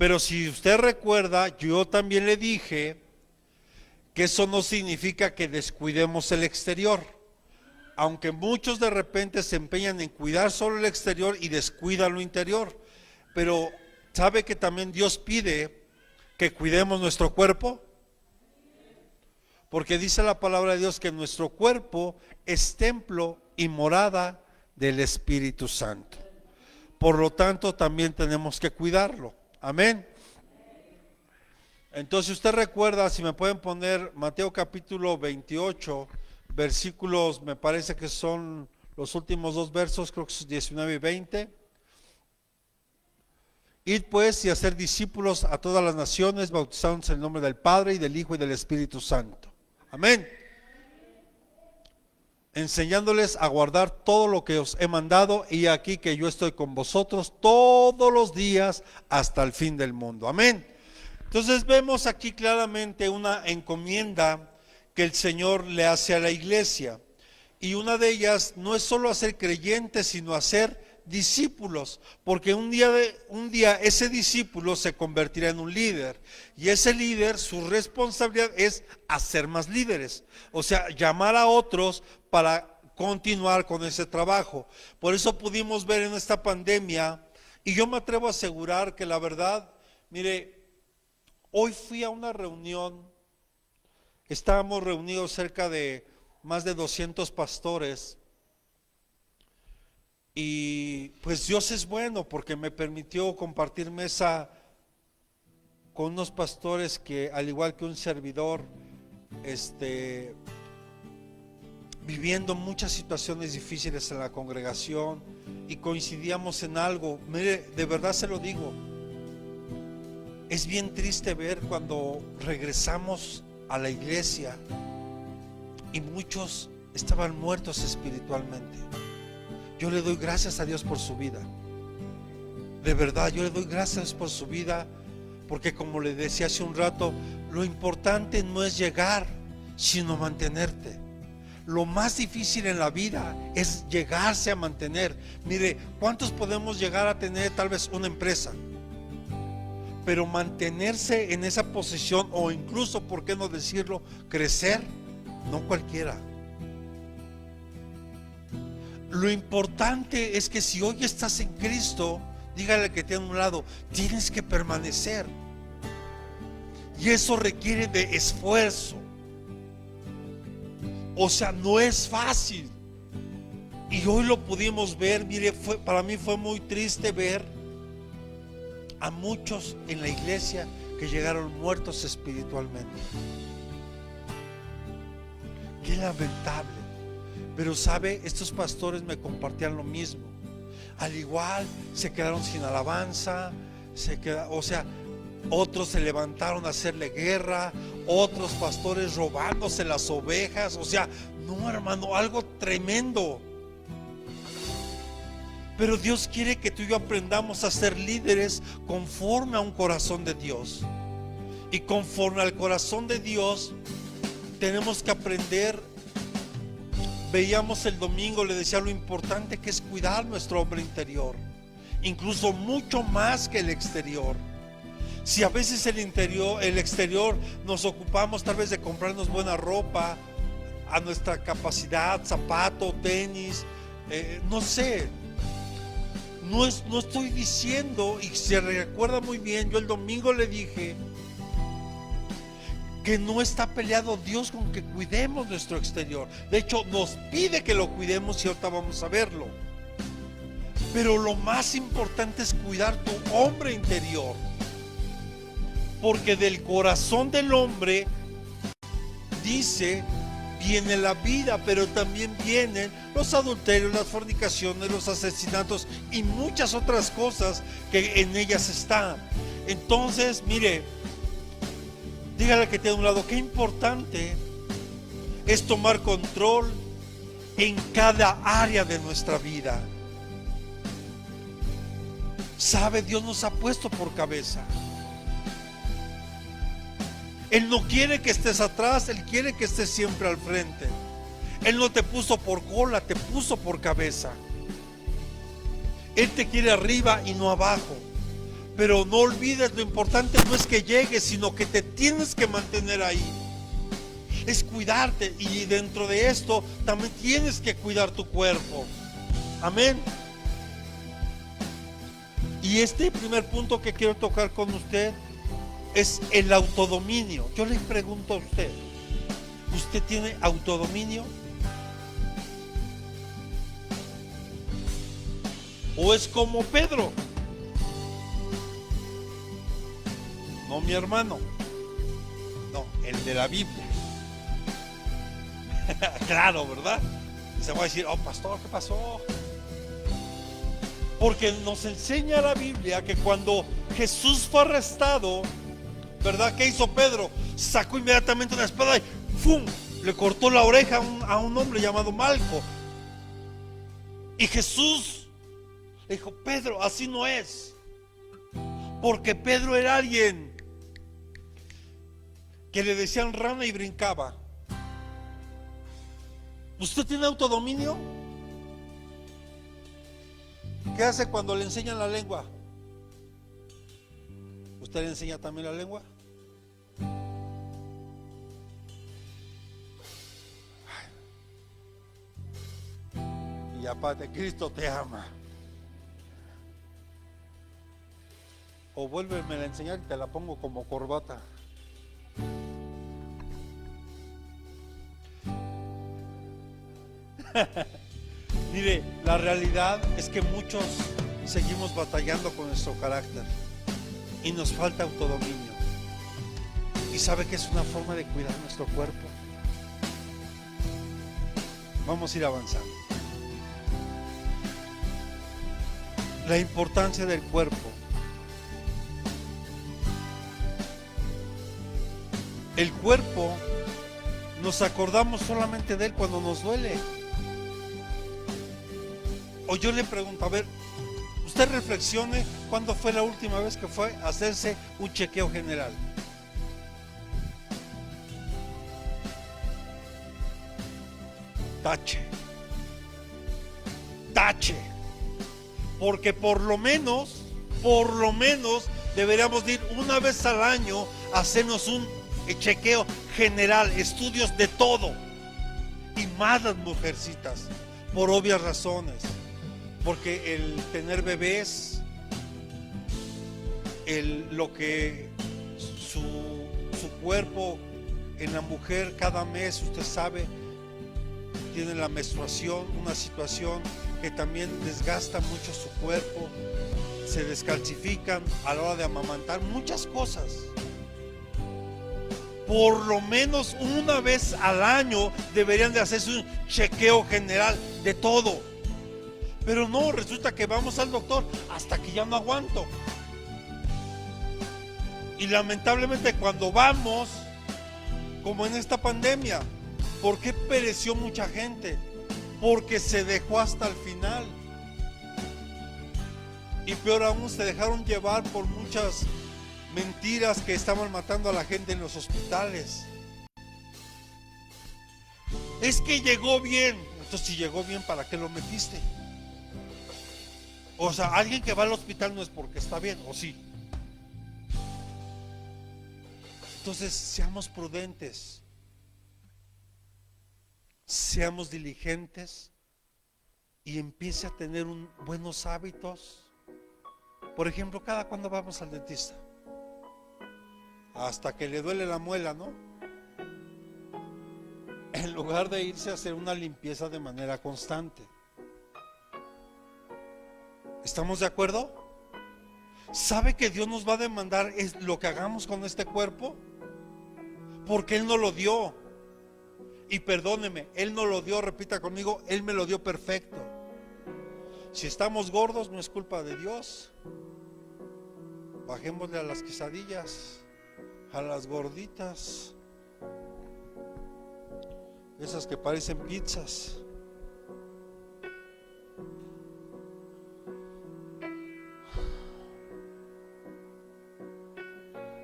Pero si usted recuerda, yo también le dije que eso no significa que descuidemos el exterior. Aunque muchos de repente se empeñan en cuidar solo el exterior y descuidan lo interior. Pero ¿sabe que también Dios pide que cuidemos nuestro cuerpo? Porque dice la palabra de Dios que nuestro cuerpo es templo y morada del Espíritu Santo. Por lo tanto, también tenemos que cuidarlo. Amén. Entonces usted recuerda, si me pueden poner Mateo capítulo 28, versículos, me parece que son los últimos dos versos, creo que son 19 y 20. Id pues y hacer discípulos a todas las naciones, bautizándonos en el nombre del Padre y del Hijo y del Espíritu Santo. Amén. Enseñándoles a guardar todo lo que os he mandado, y aquí que yo estoy con vosotros todos los días hasta el fin del mundo. Amén. Entonces vemos aquí claramente una encomienda que el Señor le hace a la iglesia, y una de ellas no es solo hacer creyentes, sino hacer discípulos, porque un día ese discípulo se convertirá en un líder, y ese líder, su responsabilidad es hacer más líderes, o sea, llamar a otros para continuar con ese trabajo. Por eso pudimos ver en esta pandemia, y yo me atrevo a asegurar que la verdad, mire, hoy fui a una reunión, estábamos reunidos cerca de más de 200 pastores, y pues Dios es bueno porque me permitió compartir mesa con unos pastores que, al igual que un servidor, viviendo muchas situaciones difíciles en la congregación, y coincidíamos en algo. Mire, de verdad se lo digo, es bien triste ver cuando regresamos a la iglesia y muchos estaban muertos espiritualmente. Yo le doy gracias a Dios por su vida. De verdad, yo le doy gracias por su vida, porque como le decía hace un rato, lo importante no es llegar, sino mantenerte. Lo más difícil en la vida es llegarse a mantener. Mire, ¿cuántos podemos llegar a tener tal vez una empresa? Pero mantenerse en esa posición, o incluso, ¿por qué no decirlo?, crecer, no cualquiera. Lo importante es que si hoy estás en Cristo, dígale al que tiene a un lado, tienes que permanecer. Y eso requiere de esfuerzo. O sea, no es fácil. Y hoy lo pudimos ver. Mire, para mí fue muy triste ver a muchos en la iglesia que llegaron muertos espiritualmente. Qué lamentable. Pero sabe, estos pastores me compartían lo mismo. Al igual se quedaron sin alabanza, o sea, otros se levantaron a hacerle guerra, otros pastores robándose las ovejas. O sea, no, hermano, algo tremendo. Pero Dios quiere que tú y yo aprendamos a ser líderes conforme a un corazón de Dios. Y conforme al corazón de Dios tenemos que aprender. Veíamos el domingo, le decía lo importante que es cuidar nuestro hombre interior, incluso mucho más que el exterior. Si a veces el exterior nos ocupamos tal vez de comprarnos buena ropa a nuestra capacidad, zapato, tenis, no sé. No estoy diciendo, y se recuerda muy bien, yo el domingo le dije que no está peleado Dios con que cuidemos nuestro exterior. De hecho, nos pide que lo cuidemos, y ahorita vamos a verlo. Pero lo más importante es cuidar tu hombre interior, porque del corazón del hombre, dice, viene la vida, pero también vienen los adulterios, las fornicaciones, los asesinatos y muchas otras cosas que en ellas están. Entonces, mire, dígale que tiene a un lado, qué importante es tomar control en cada área de nuestra vida. Sabe, Dios nos ha puesto por cabeza. Él no quiere que estés atrás, Él quiere que estés siempre al frente. Él no te puso por cola, te puso por cabeza. Él te quiere arriba y no abajo. Pero no olvides, lo importante no es que llegues, sino que te tienes que mantener ahí. Es cuidarte, y dentro de esto también tienes que cuidar tu cuerpo. Amén. Y este primer punto que quiero tocar con usted es el autodominio. Yo le pregunto a usted, ¿usted tiene autodominio? ¿O es como Pedro? No mi hermano, no, el de la Biblia. Claro, ¿verdad? Se va a decir, oh pastor, ¿qué pasó? Porque nos enseña la Biblia que cuando Jesús fue arrestado, ¿verdad? ¿Qué hizo Pedro? Sacó inmediatamente una espada y ¡fum! Le cortó la oreja a un hombre llamado Malco. Y Jesús le dijo, Pedro, así no es. Porque Pedro era alguien que le decían rana y brincaba. ¿Usted tiene autodominio? ¿Qué hace cuando le enseñan la lengua? ¿Usted le enseña también la lengua? Y aparte, Cristo te ama. O vuélveme a enseñar y te la pongo como corbata. Mire, la realidad es que muchos seguimos batallando con nuestro carácter y nos falta autodominio. ¿Y sabe que es una forma de cuidar nuestro cuerpo? Vamos a ir avanzando. La importancia del cuerpo. El cuerpo, nos acordamos solamente de él cuando nos duele. O yo le pregunto, a ver, usted reflexione cuándo fue la última vez que fue a hacerse un chequeo general. Tache. Porque por lo menos deberíamos ir una vez al año a hacernos un chequeo general, estudios de todo. Y más las mujercitas, por obvias razones. Porque el tener bebés, lo que su cuerpo en la mujer cada mes, usted sabe, tiene la menstruación, una situación que también desgasta mucho su cuerpo, se descalcifican a la hora de amamantar, muchas cosas. Por lo menos una vez al año deberían de hacerse un chequeo general de todo. Pero no, resulta que vamos al doctor hasta que ya no aguanto. Y lamentablemente cuando vamos, como en esta pandemia, ¿por qué pereció mucha gente? Porque se dejó hasta el final. Y peor aún, se dejaron llevar por muchas mentiras que estaban matando a la gente en los hospitales. Es que llegó bien. Entonces, si llegó bien, ¿para qué lo metiste? O sea, alguien que va al hospital no es porque está bien, ¿o sí? Entonces, seamos prudentes, seamos diligentes y empiece a tener buenos hábitos. Por ejemplo, cada cuando vamos al dentista, hasta que le duele la muela, ¿no? En lugar de irse a hacer una limpieza de manera constante. ¿Estamos de acuerdo? ¿Sabe que Dios nos va a demandar lo que hagamos con este cuerpo? Porque Él nos lo dio. Y perdóneme, Él no lo dio, repita conmigo, Él me lo dio perfecto. Si estamos gordos, no es culpa de Dios. Bajémosle a las quesadillas, a las gorditas, esas que parecen pizzas.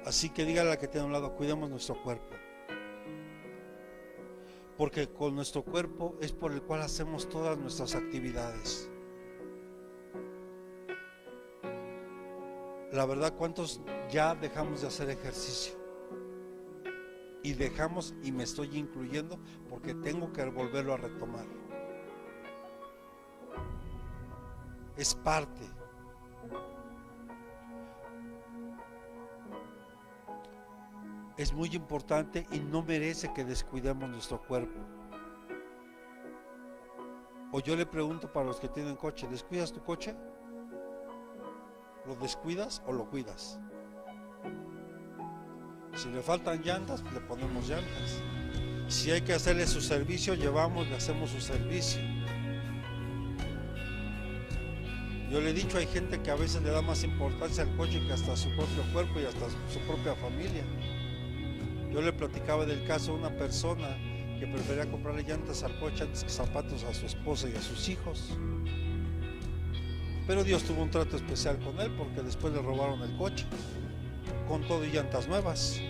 Así que dígale a la que tiene a un lado, cuidemos nuestro cuerpo. Porque con nuestro cuerpo es por el cual hacemos todas nuestras actividades. la verdad, ¿cuántos ya dejamos de hacer ejercicio? Y dejamos, y me estoy incluyendo, porque tengo que volverlo a retomar. Es parte. Es muy importante y no merece que descuidemos nuestro cuerpo. O yo le pregunto para los que tienen coche, ¿descuidas tu coche? ¿Lo descuidas o lo cuidas? Si le faltan llantas, le ponemos llantas. Si hay que hacerle su servicio, llevamos, le hacemos su servicio. Yo le he dicho, hay gente que a veces le da más importancia al coche que hasta a su propio cuerpo y hasta a su propia familia. Yo le platicaba del caso de una persona que prefería comprarle llantas al coche antes que zapatos a su esposa y a sus hijos. Pero Dios tuvo un trato especial con él, porque después le robaron el coche con todo y llantas nuevas.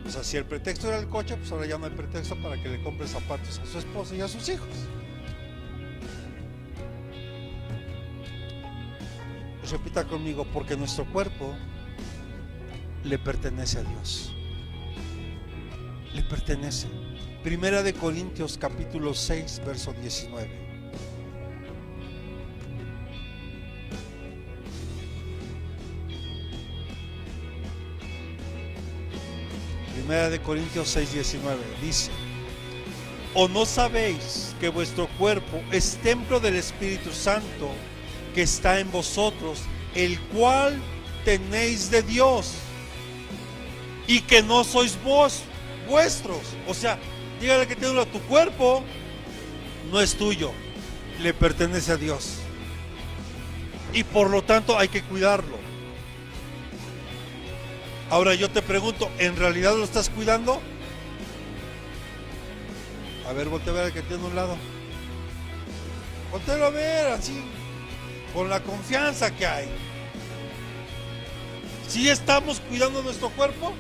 O sea, si el pretexto era el coche, pues ahora ya no hay pretexto para que le compre zapatos a su esposa y a sus hijos. Pues repita conmigo, porque nuestro cuerpo le pertenece a Dios. Le pertenece. Primera de Corintios capítulo 6, verso 19. Primera de Corintios 6, 19 dice: ¿o no sabéis que vuestro cuerpo es templo del Espíritu Santo que está en vosotros, el cual tenéis de Dios, y que no sois vos vuestros? O sea, dígale que tiene tu cuerpo, no es tuyo, le pertenece a Dios, y por lo tanto hay que cuidarlo. Ahora yo te pregunto, ¿en realidad lo estás cuidando? A ver, voltea a ver al que tiene a un lado. Voltea a ver así, con la confianza que hay. ¿Sí estamos cuidando nuestro cuerpo?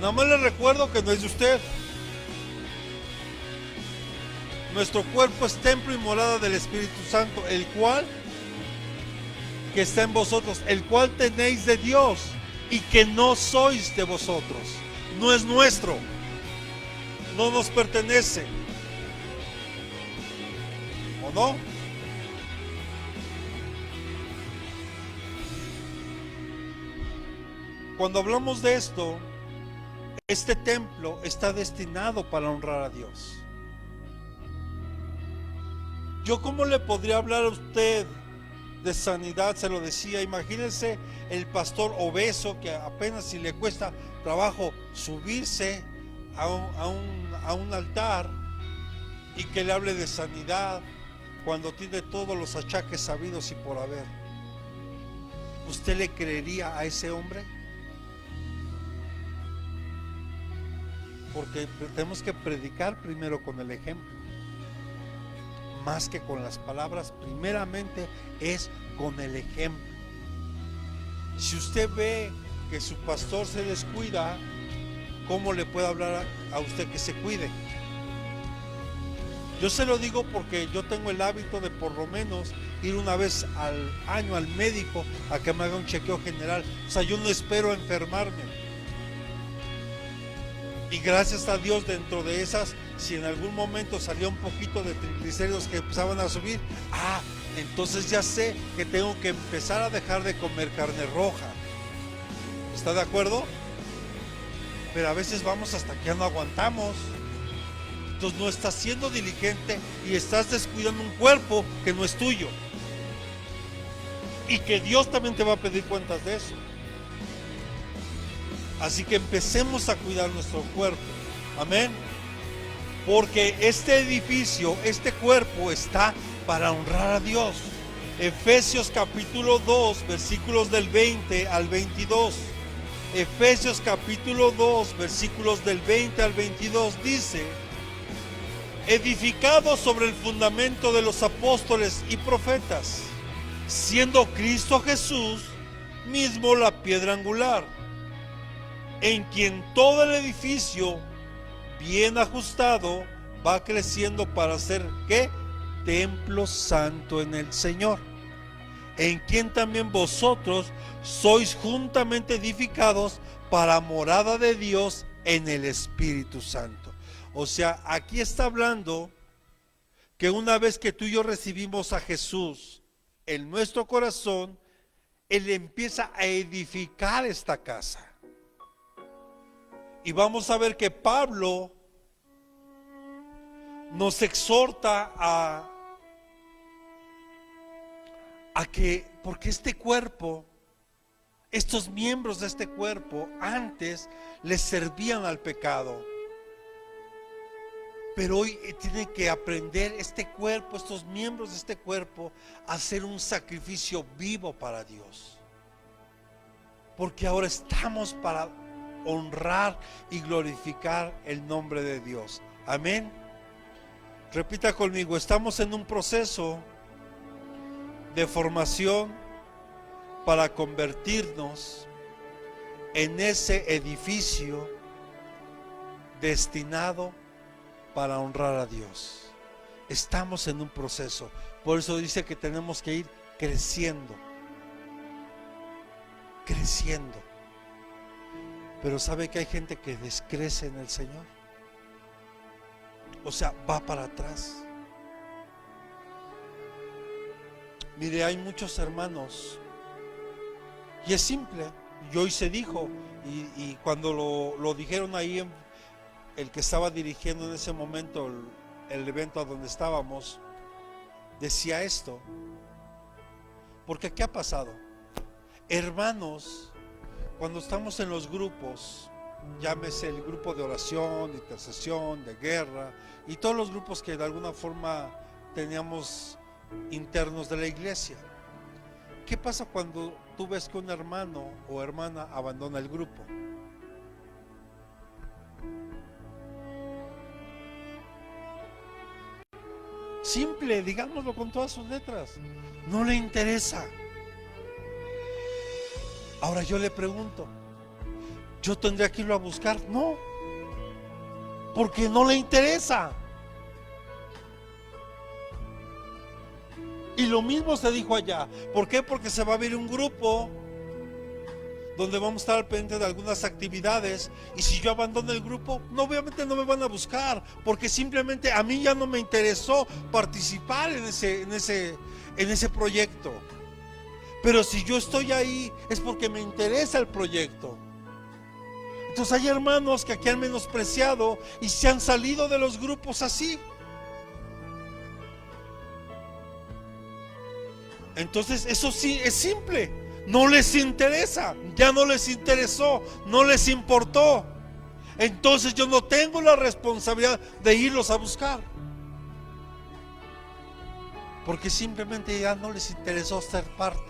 Nada más les recuerdo que no es de usted. Nuestro cuerpo es templo y morada del Espíritu Santo, el cual que está en vosotros, el cual tenéis de Dios, y que no sois de vosotros. No es nuestro, no nos pertenece. ¿O no? Cuando hablamos de esto, este templo está destinado para honrar a Dios. ¿Yo cómo le podría hablar a usted de sanidad? Se lo decía, imagínense el pastor obeso que apenas si le cuesta trabajo subirse a un altar, y que le hable de sanidad cuando tiene todos los achaques sabidos y por haber. ¿Usted le creería a ese hombre? Porque tenemos que predicar primero con el ejemplo, más que con las palabras. Primeramente es con el ejemplo. Si usted ve que su pastor se descuida, ¿cómo le puede hablar a usted que se cuide? Yo se lo digo porque yo tengo el hábito de por lo menos ir una vez al año al médico a que me haga un chequeo general. O sea, yo no espero enfermarme. Y gracias a Dios, dentro de esas, si en algún momento salía un poquito de triglicéridos que empezaban a subir, entonces ya sé que tengo que empezar a dejar de comer carne roja. ¿Está de acuerdo? Pero a veces vamos hasta que ya no aguantamos. Entonces no estás siendo diligente y estás descuidando un cuerpo que no es tuyo. Y que Dios también te va a pedir cuentas de eso. Así que empecemos a cuidar nuestro cuerpo. Amén. Porque este edificio, este cuerpo está para honrar a Dios. Efesios capítulo 2, versículos del 20 al 22. Efesios capítulo 2, versículos del 20 al 22 dice: edificado sobre el fundamento de los apóstoles y profetas, siendo Cristo Jesús mismo la piedra angular, en quien todo el edificio bien ajustado va creciendo para ser, ¿qué? templo santo en el Señor, en quien también vosotros sois juntamente edificados para morada de Dios en el Espíritu Santo. O sea, aquí está hablando que una vez que tú y yo recibimos a Jesús en nuestro corazón, Él empieza a edificar esta casa. Y vamos a ver que Pablo nos exhorta a que, porque este cuerpo, estos miembros de este cuerpo antes les servían al pecado, pero hoy tiene que aprender este cuerpo, estos miembros de este cuerpo, a hacer un sacrificio vivo para Dios, porque ahora estamos para honrar y glorificar el nombre de Dios. Amén. Repita conmigo, estamos en un proceso de formación para convertirnos en ese edificio destinado para honrar a Dios. Estamos en un proceso, por eso dice que tenemos que ir creciendo, creciendo. Pero ¿sabe que hay gente que descrece en el Señor? O sea, va para atrás. Mire, hay muchos hermanos, y es simple, y hoy se dijo, y cuando lo dijeron ahí, el que estaba dirigiendo en ese momento el evento a donde estábamos, decía esto, porque ¿qué ha pasado? Hermanos, cuando estamos en los grupos, llámese el grupo de oración, de intercesión, de guerra, y todos los grupos que de alguna forma teníamos internos de la iglesia, ¿qué pasa cuando tú ves que un hermano o hermana abandona el grupo? Simple, digámoslo con todas sus letras, no le interesa. Ahora yo le pregunto, ¿yo tendría que irlo a buscar? No, porque no le interesa. Y lo mismo se dijo allá. ¿Por qué? Porque se va a abrir un grupo donde vamos a estar al pendiente de algunas actividades, y si yo abandono el grupo, no, obviamente no me van a buscar, porque simplemente a mí ya no me interesó participar en ese proyecto. Pero si yo estoy ahí es porque me interesa el proyecto. Entonces hay hermanos que aquí han menospreciado y se han salido de los grupos así. Entonces eso sí es simple, no les interesa, ya no les interesó, no les importó. Entonces yo no tengo la responsabilidad de irlos a buscar, porque simplemente ya no les interesó ser parte.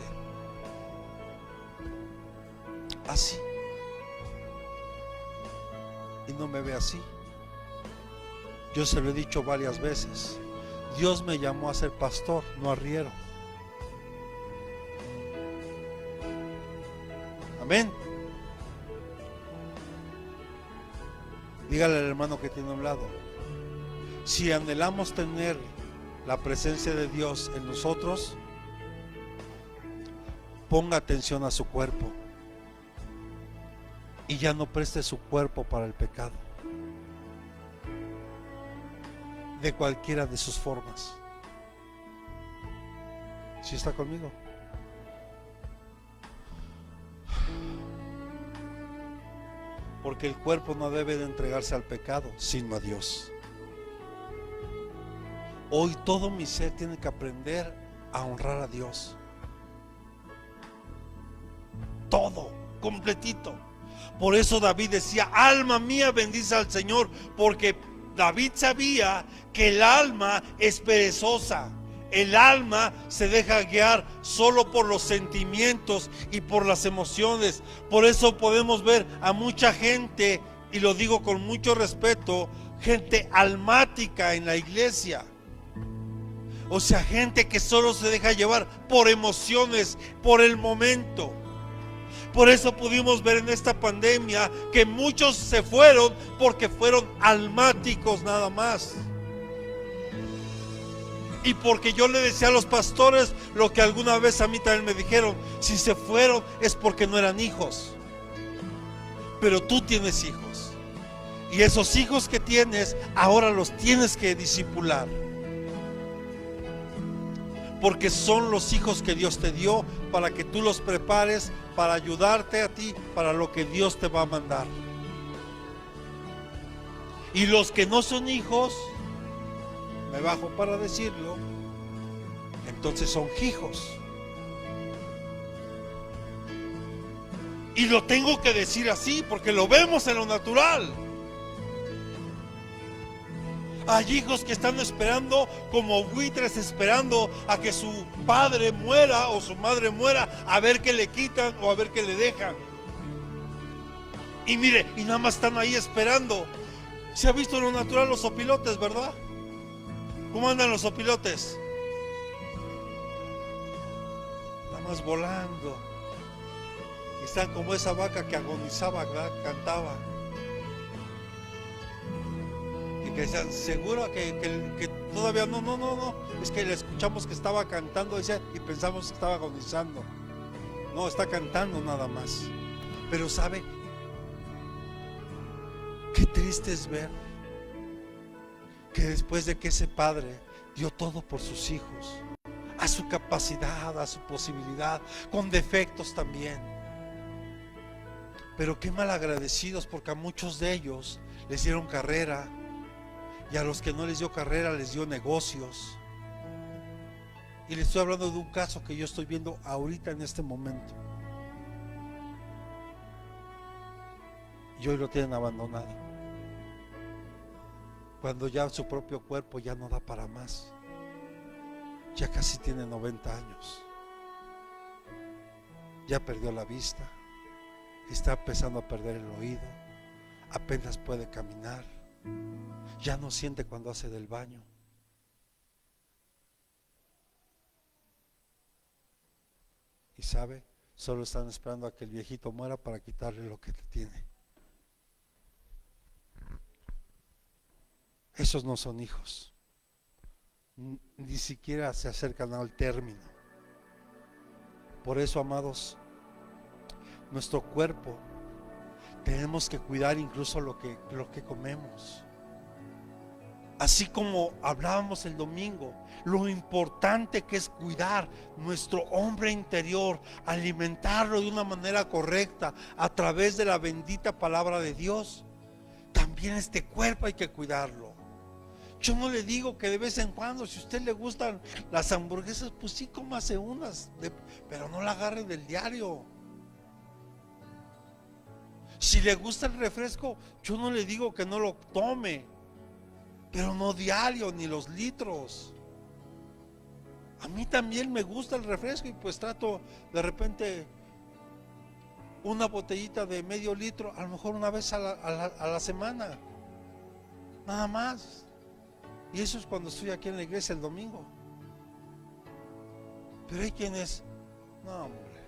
Así. Y no me ve así. Yo se lo he dicho varias veces, Dios me llamó a ser pastor, no arriero. Amén. Dígale al hermano que tiene a un lado, si anhelamos tener la presencia de Dios en nosotros, ponga atención a su cuerpo y ya no preste su cuerpo para el pecado, de cualquiera de sus formas. ¿Sí está conmigo? Porque el cuerpo no debe de entregarse al pecado, sino a Dios. Hoy todo mi ser tiene que aprender a honrar a Dios. Todo, completito. Por eso David decía, alma mía bendice al Señor, porque David sabía que el alma es perezosa. El alma se deja guiar solo por los sentimientos y por las emociones. Por eso podemos ver a mucha gente, y lo digo con mucho respeto, gente almática en la iglesia. O sea, gente que solo se deja llevar por emociones, por el momento. Por eso pudimos ver en esta pandemia que muchos se fueron porque fueron almáticos nada más. Y porque yo le decía a los pastores lo que alguna vez a mí también me dijeron: si se fueron es porque no eran hijos. Pero tú tienes hijos, y esos hijos que tienes ahora los tienes que discipular, porque son los hijos que Dios te dio para que tú los prepares para ayudarte a ti para lo que Dios te va a mandar. Y los que no son hijos, me bajo para decirlo, entonces son hijos. Y lo tengo que decir así porque lo vemos en lo natural. Hay hijos que están esperando como buitres, esperando a que su padre muera o su madre muera, a ver qué le quitan o a ver qué le dejan. Y mire, y nada más están ahí esperando. Se ha visto en lo natural los opilotes, ¿verdad? ¿Cómo andan los opilotes? Nada más volando. Y están como esa vaca que agonizaba, ¿verdad? Cantaba. Y que decían: seguro que todavía no. Es que le escuchamos que estaba cantando, decía, y pensamos que estaba agonizando. No, está cantando nada más. Pero ¿sabe? Qué triste es ver que después de que ese padre dio todo por sus hijos, a su capacidad, a su posibilidad, con defectos también, pero qué malagradecidos, porque a muchos de ellos les dieron carrera, y a los que no les dio carrera les dio negocios. Y les estoy hablando de un caso que yo estoy viendo ahorita en este momento, y hoy lo tienen abandonado, cuando ya su propio cuerpo ya no da para más. Ya casi tiene 90 años, ya perdió la vista, está empezando a perder el oído, apenas puede caminar, ya no siente cuando hace del baño. Y sabe, solo están esperando a que el viejito muera para quitarle lo que tiene. Esos no son hijos, ni siquiera se acercan al término. Por eso, amados, nuestro cuerpo tenemos que cuidar incluso lo que comemos. Así como hablábamos el domingo, lo importante que es cuidar nuestro hombre interior, alimentarlo de una manera correcta a través de la bendita palabra de Dios. También este cuerpo hay que cuidarlo. Yo no le digo que de vez en cuando, si a usted le gustan las hamburguesas, pues sí, cómase unas, pero no la agarre del diario. Si le gusta el refresco, yo no le digo que no lo tome, pero no diario, ni los litros. A mí también me gusta el refresco y pues trato de repente una botellita de medio litro, a lo mejor una vez a la semana, nada más. Y eso es cuando estoy aquí en la iglesia el domingo. Pero hay quienes, no, hombre,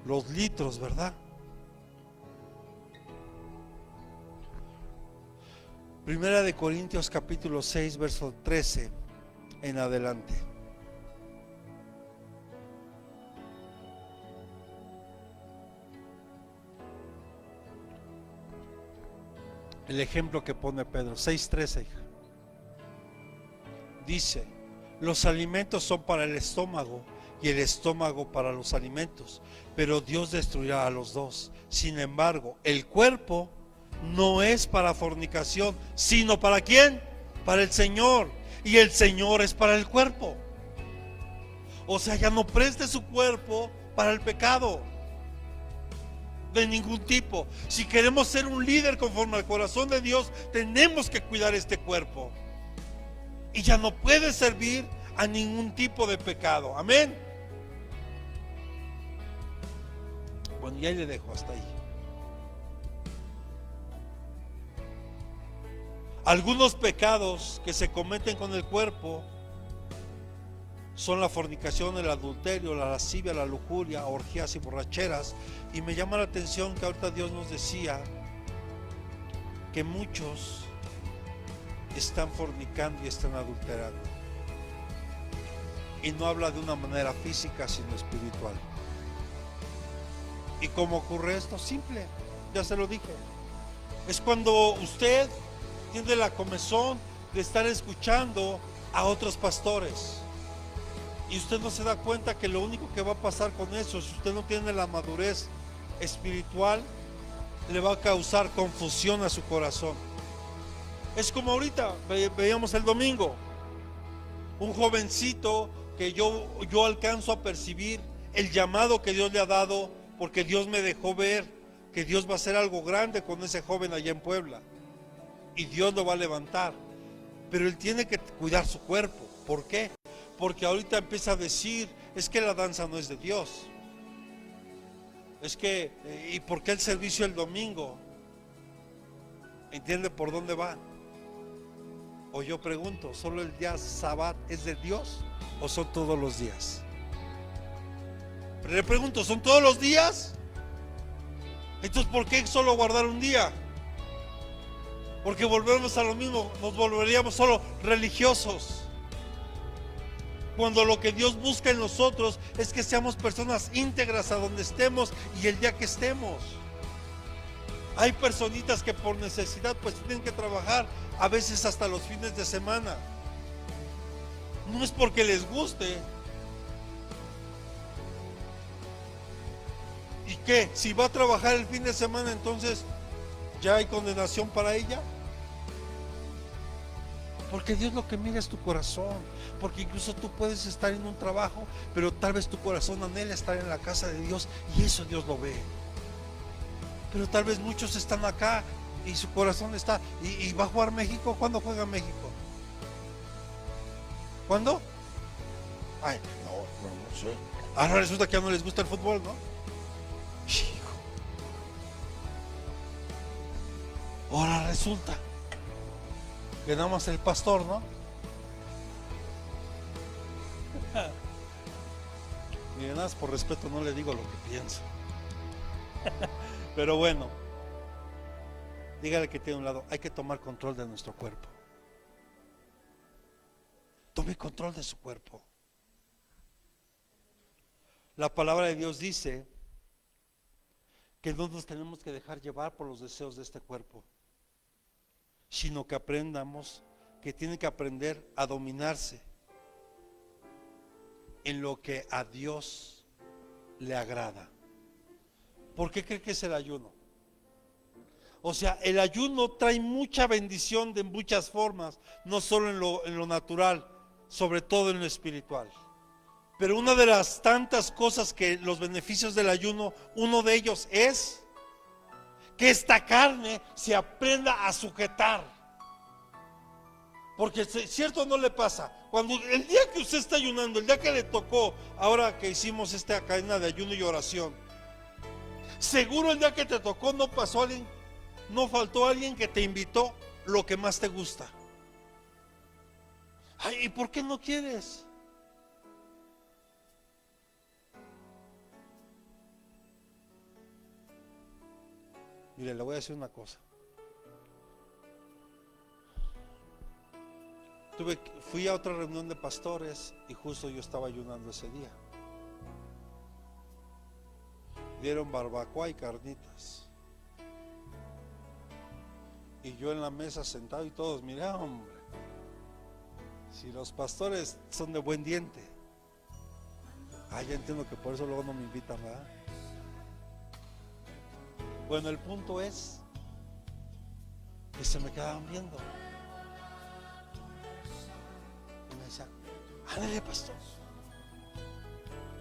los litros, ¿verdad? Primera de Corintios capítulo 6 verso 13 en adelante. El ejemplo que pone Pedro, 6:13, dice: los alimentos son para el estómago y el estómago para los alimentos, pero Dios destruirá a los dos. Sin embargo, el cuerpo no es para fornicación, sino ¿para quién? Para el Señor, y el Señor es para el cuerpo. O sea, ya no preste su cuerpo para el pecado de ningún tipo. Si queremos ser un líder conforme al corazón de Dios, tenemos que cuidar este cuerpo, y ya no puede servir a ningún tipo de pecado. Amén. Bueno, y ahí le dejo hasta ahí. Algunos pecados que se cometen con el cuerpo son la fornicación, el adulterio, la lascivia, la lujuria, orgías y borracheras. Y me llama la atención que ahorita Dios nos decía que muchos están fornicando y están adulterando. Y no habla de una manera física, sino espiritual. ¿Y cómo ocurre esto? Simple, ya se lo dije. Es cuando usted tiene la comezón de estar escuchando a otros pastores. Y usted no se da cuenta que lo único que va a pasar con eso, si usted no tiene la madurez espiritual, le va a causar confusión a su corazón. Es como ahorita veíamos el domingo, un jovencito que yo alcanzo a percibir el llamado que Dios le ha dado, porque Dios me dejó ver que Dios va a hacer algo grande con ese joven allá en Puebla, y Dios lo va a levantar, pero él tiene que cuidar su cuerpo. ¿Por qué? Porque ahorita empieza a decir, es que la danza no es de Dios, es que, ¿y por qué el servicio el domingo? ¿Entiende por dónde va? O yo pregunto, ¿solo el día sábado es de Dios o son todos los días? Pero le pregunto, ¿son todos los días? Entonces, ¿por qué solo guardar un día? Porque volvemos a lo mismo, nos volveríamos solo religiosos. Cuando lo que Dios busca en nosotros es que seamos personas íntegras a donde estemos y el día que estemos. Hay personitas que por necesidad pues tienen que trabajar a veces hasta los fines de semana. No es porque les guste. ¿Y qué? Si va a trabajar el fin de semana, entonces ¿ya hay condenación para ella? Porque Dios lo que mira es tu corazón. Porque incluso tú puedes estar en un trabajo, pero tal vez tu corazón anhela estar en la casa de Dios, y eso Dios lo ve. Pero tal vez muchos están acá y su corazón está, y va a jugar México. ¿Cuándo juega México? ¿Cuándo? Ay, no sé. Ahora resulta que ya no les gusta el fútbol, ¿no? Hijo. Ahora resulta que nada más el pastor, ¿no? Miren, nada más por respeto no le digo lo que pienso. Pero bueno, dígale que tiene un lado, hay que tomar control de nuestro cuerpo. Tome control de su cuerpo. La palabra de Dios dice que no nos tenemos que dejar llevar por los deseos de este cuerpo, sino que aprendamos que tiene que aprender a dominarse en lo que a Dios le agrada. ¿Por qué cree que es el ayuno? O sea, el ayuno trae mucha bendición de muchas formas, no solo en lo natural, sobre todo en lo espiritual. Pero una de las tantas cosas que los beneficios del ayuno, uno de ellos es que esta carne se aprenda a sujetar. Porque cierto no le pasa, cuando el día que usted está ayunando, el día que le tocó, ahora que hicimos esta cadena de ayuno y oración, seguro el día que te tocó no pasó alguien, no faltó alguien que te invitó lo que más te gusta. Ay, ¿y por qué no quieres? Mire, le voy a decir una cosa. Fui a otra reunión de pastores y justo yo estaba ayunando ese día. Dieron barbacoa y carnitas. Y yo en la mesa sentado y todos, mira, hombre, si los pastores son de buen diente. Ya entiendo que por eso luego no me invitan, ¿verdad? Bueno, el punto es que se me quedaban viendo. Y me decían, ándale, pastor.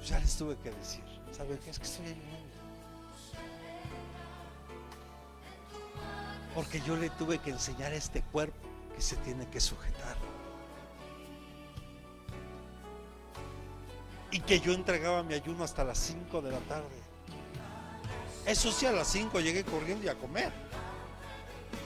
Ya les tuve que decir, ¿saben qué? Es que estoy ayunando. Porque yo le tuve que enseñar a este cuerpo que se tiene que sujetar. Y que yo entregaba mi ayuno hasta las 5 de la tarde. Eso sí, a las 5 llegué corriendo y a comer.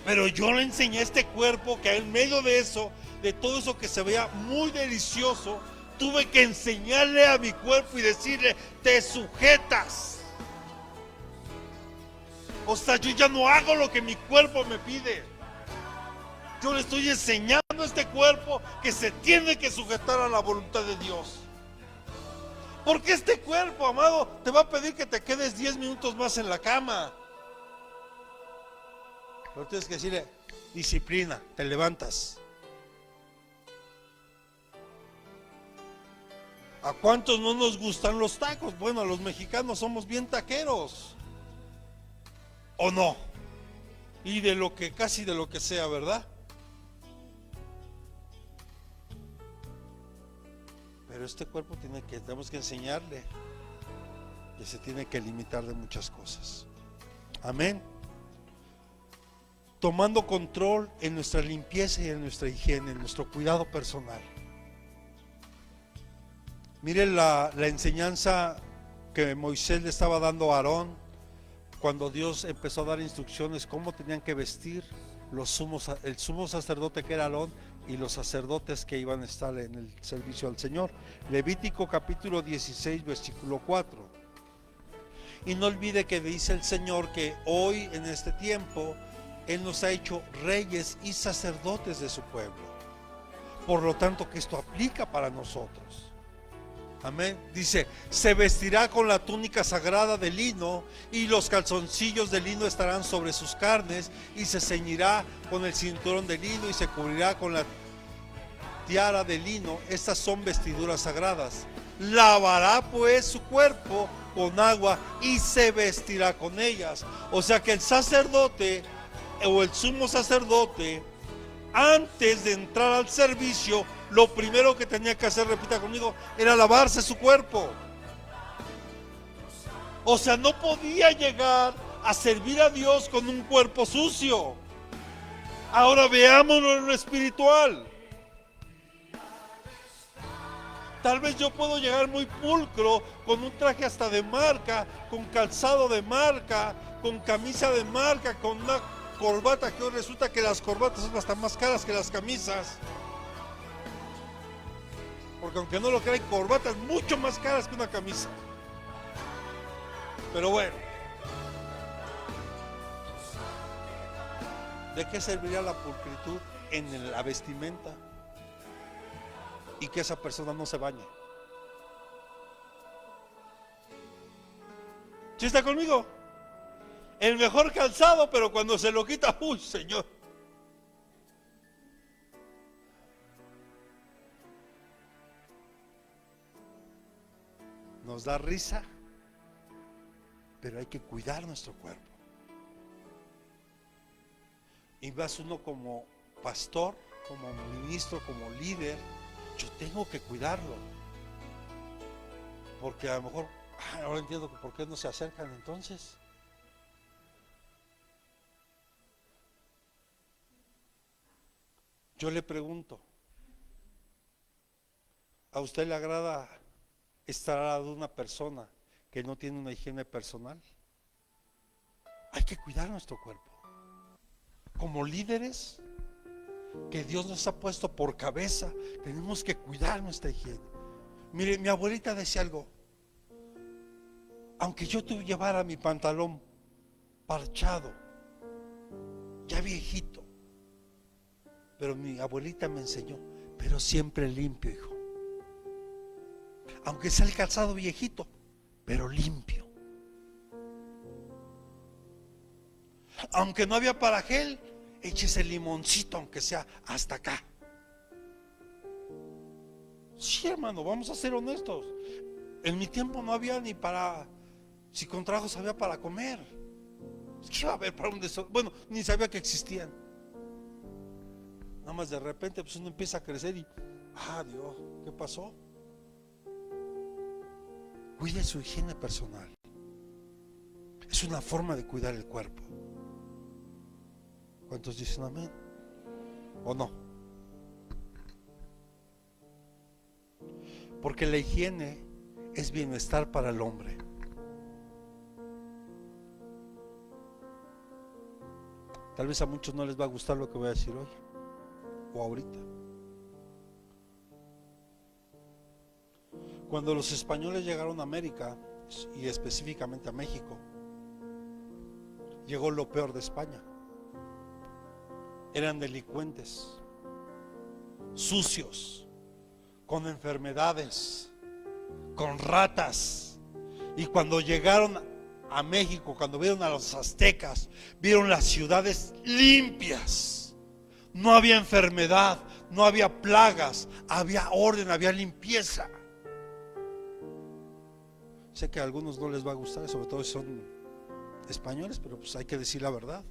Pero yo le enseñé a este cuerpo que en medio de eso, de todo eso que se veía muy delicioso, tuve que enseñarle a mi cuerpo y decirle, te sujetas. O sea, yo ya no hago lo que mi cuerpo me pide. Yo le estoy enseñando a este cuerpo que se tiene que sujetar a la voluntad de Dios. Porque este cuerpo, amado, te va a pedir que te quedes 10 minutos más en la cama. Pero tienes que decirle, disciplina, te levantas. ¿A cuántos no nos gustan los tacos? Bueno, a los mexicanos somos bien taqueros. ¿O no? Y de lo que, casi de lo que sea, ¿verdad? Pero este cuerpo tenemos que enseñarle que se tiene que limitar de muchas cosas. Amén. Tomando control en nuestra limpieza y en nuestra higiene, en nuestro cuidado personal. Miren la enseñanza que Moisés le estaba dando a Aarón cuando Dios empezó a dar instrucciones cómo tenían que vestir el sumo sacerdote que era Aarón y los sacerdotes que iban a estar en el servicio al Señor. Levítico capítulo 16 versículo 4. Y no olvide que dice el Señor que hoy en este tiempo Él nos ha hecho reyes y sacerdotes de su pueblo. Por lo tanto que esto aplica para nosotros. Amén. Dice, se vestirá con la túnica sagrada de lino y los calzoncillos de lino estarán sobre sus carnes y se ceñirá con el cinturón de lino y se cubrirá con la tiara de lino. Estas son vestiduras sagradas. Lavará pues su cuerpo con agua y se vestirá con ellas. O sea que el sacerdote o el sumo sacerdote, antes de entrar al servicio, lo primero que tenía que hacer, repita conmigo, era lavarse su cuerpo. O sea, no podía llegar a servir a Dios con un cuerpo sucio. Ahora veámoslo en lo espiritual. Tal vez yo puedo llegar muy pulcro, con un traje hasta de marca, con calzado de marca, con camisa de marca, con una corbata, que hoy resulta que las corbatas son hasta más caras que las camisas. Porque aunque no lo crean, hay corbatas mucho más caras que una camisa. Pero bueno, ¿de qué serviría la pulcritud en la vestimenta? Y que esa persona no se bañe. ¿Sí está conmigo? El mejor calzado, pero cuando se lo quita, ¡uy, Señor! Nos da risa, pero hay que cuidar nuestro cuerpo. Y vas uno como pastor, como ministro, como líder, yo tengo que cuidarlo. Porque a lo mejor, ahora entiendo por qué no se acercan entonces. Yo le pregunto, ¿a usted le agrada estar al lado de una persona que no tiene una higiene personal? Hay que cuidar nuestro cuerpo. Como líderes que Dios nos ha puesto por cabeza, tenemos que cuidar nuestra higiene. Mire, mi abuelita decía algo: aunque yo llevara mi pantalón parchado, ya viejito, pero mi abuelita me enseñó, pero siempre limpio, hijo. Aunque sea el calzado viejito, pero limpio. Aunque no había para gel, échese el limoncito, aunque sea hasta acá. Sí, hermano, vamos a ser honestos. En mi tiempo no había ni para, si con trabajos había para comer. ¿Qué iba a haber para un desorden? Bueno, ni sabía que existían. Nada más de repente pues uno empieza a crecer y, Dios, ¿qué pasó? Cuide su higiene personal. Es una forma de cuidar el cuerpo. ¿Cuántos dicen amén? ¿O no? Porque la higiene es bienestar para el hombre. Tal vez a muchos no les va a gustar lo que voy a decir hoy o ahorita. Cuando los españoles llegaron a América y específicamente a México, llegó lo peor de España. eran delincuentes, sucios, con enfermedades, con ratas. Y cuando llegaron a México, cuando vieron a los aztecas, vieron las ciudades limpias. No había enfermedad, no había plagas, había orden, había limpieza. Sé que a algunos no les va a gustar, sobre todo si son españoles, pero pues hay que decir la verdad.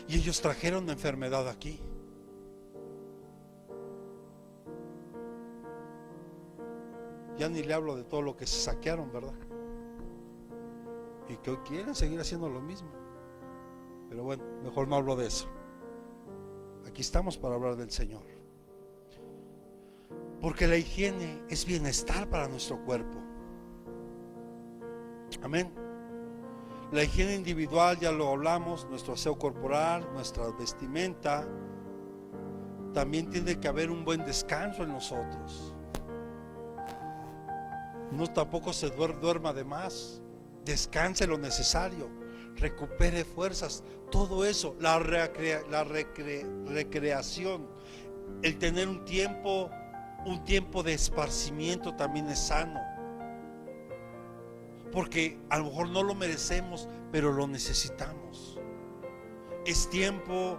Y ellos trajeron la enfermedad aquí. Ya ni le hablo de todo lo que se saquearon, ¿verdad? Y que hoy quieren seguir haciendo lo mismo. Pero bueno, mejor no hablo de eso. Aquí estamos para hablar del Señor. Porque la higiene es bienestar para nuestro cuerpo. Amén. La higiene individual, ya lo hablamos, nuestro aseo corporal, nuestra vestimenta. También tiene que haber un buen descanso en nosotros. No tampoco se duerma de más. Descanse lo necesario, recupere fuerzas, todo eso, la recreación, el tener un tiempo de esparcimiento también es sano. Porque a lo mejor no lo merecemos, pero lo necesitamos. Es tiempo,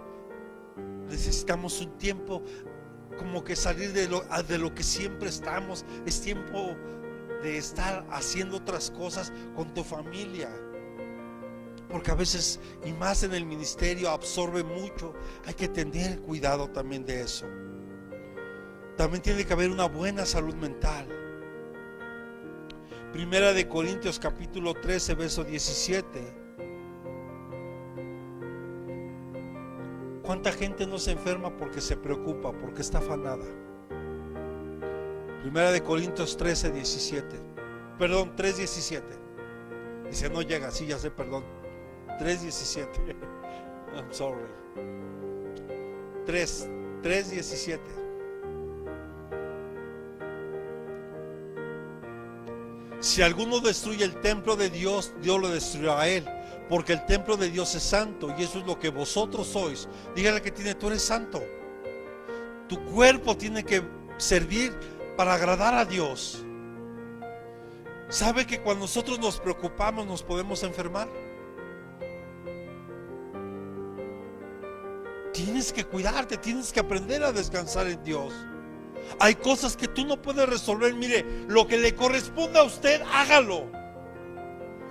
necesitamos un tiempo como que salir de lo que siempre estamos. Es tiempo de estar haciendo otras cosas con tu familia, porque a veces, y más en el ministerio, absorbe mucho. Hay que tener cuidado también de eso. También tiene que haber una buena salud mental. Primera de Corintios capítulo 13 verso 17. ¿Cuánta gente no se enferma porque se preocupa, porque está afanada? Primera de Corintios 13, 17. Perdón, 3, 17. Dice, no llega, sí, ya sé, perdón. 3, 17. I'm sorry. 3, 17. Si alguno destruye el templo de Dios, Dios lo destruirá a él, porque el templo de Dios es santo, y eso es lo que vosotros sois. Dígale que tiene, tú eres santo. Tu cuerpo tiene que servir para agradar a Dios. ¿Sabe que cuando nosotros nos preocupamos nos podemos enfermar? Tienes que cuidarte, tienes que aprender a descansar en Dios. Hay cosas que tú no puedes resolver. Mire, lo que le corresponde a usted, hágalo.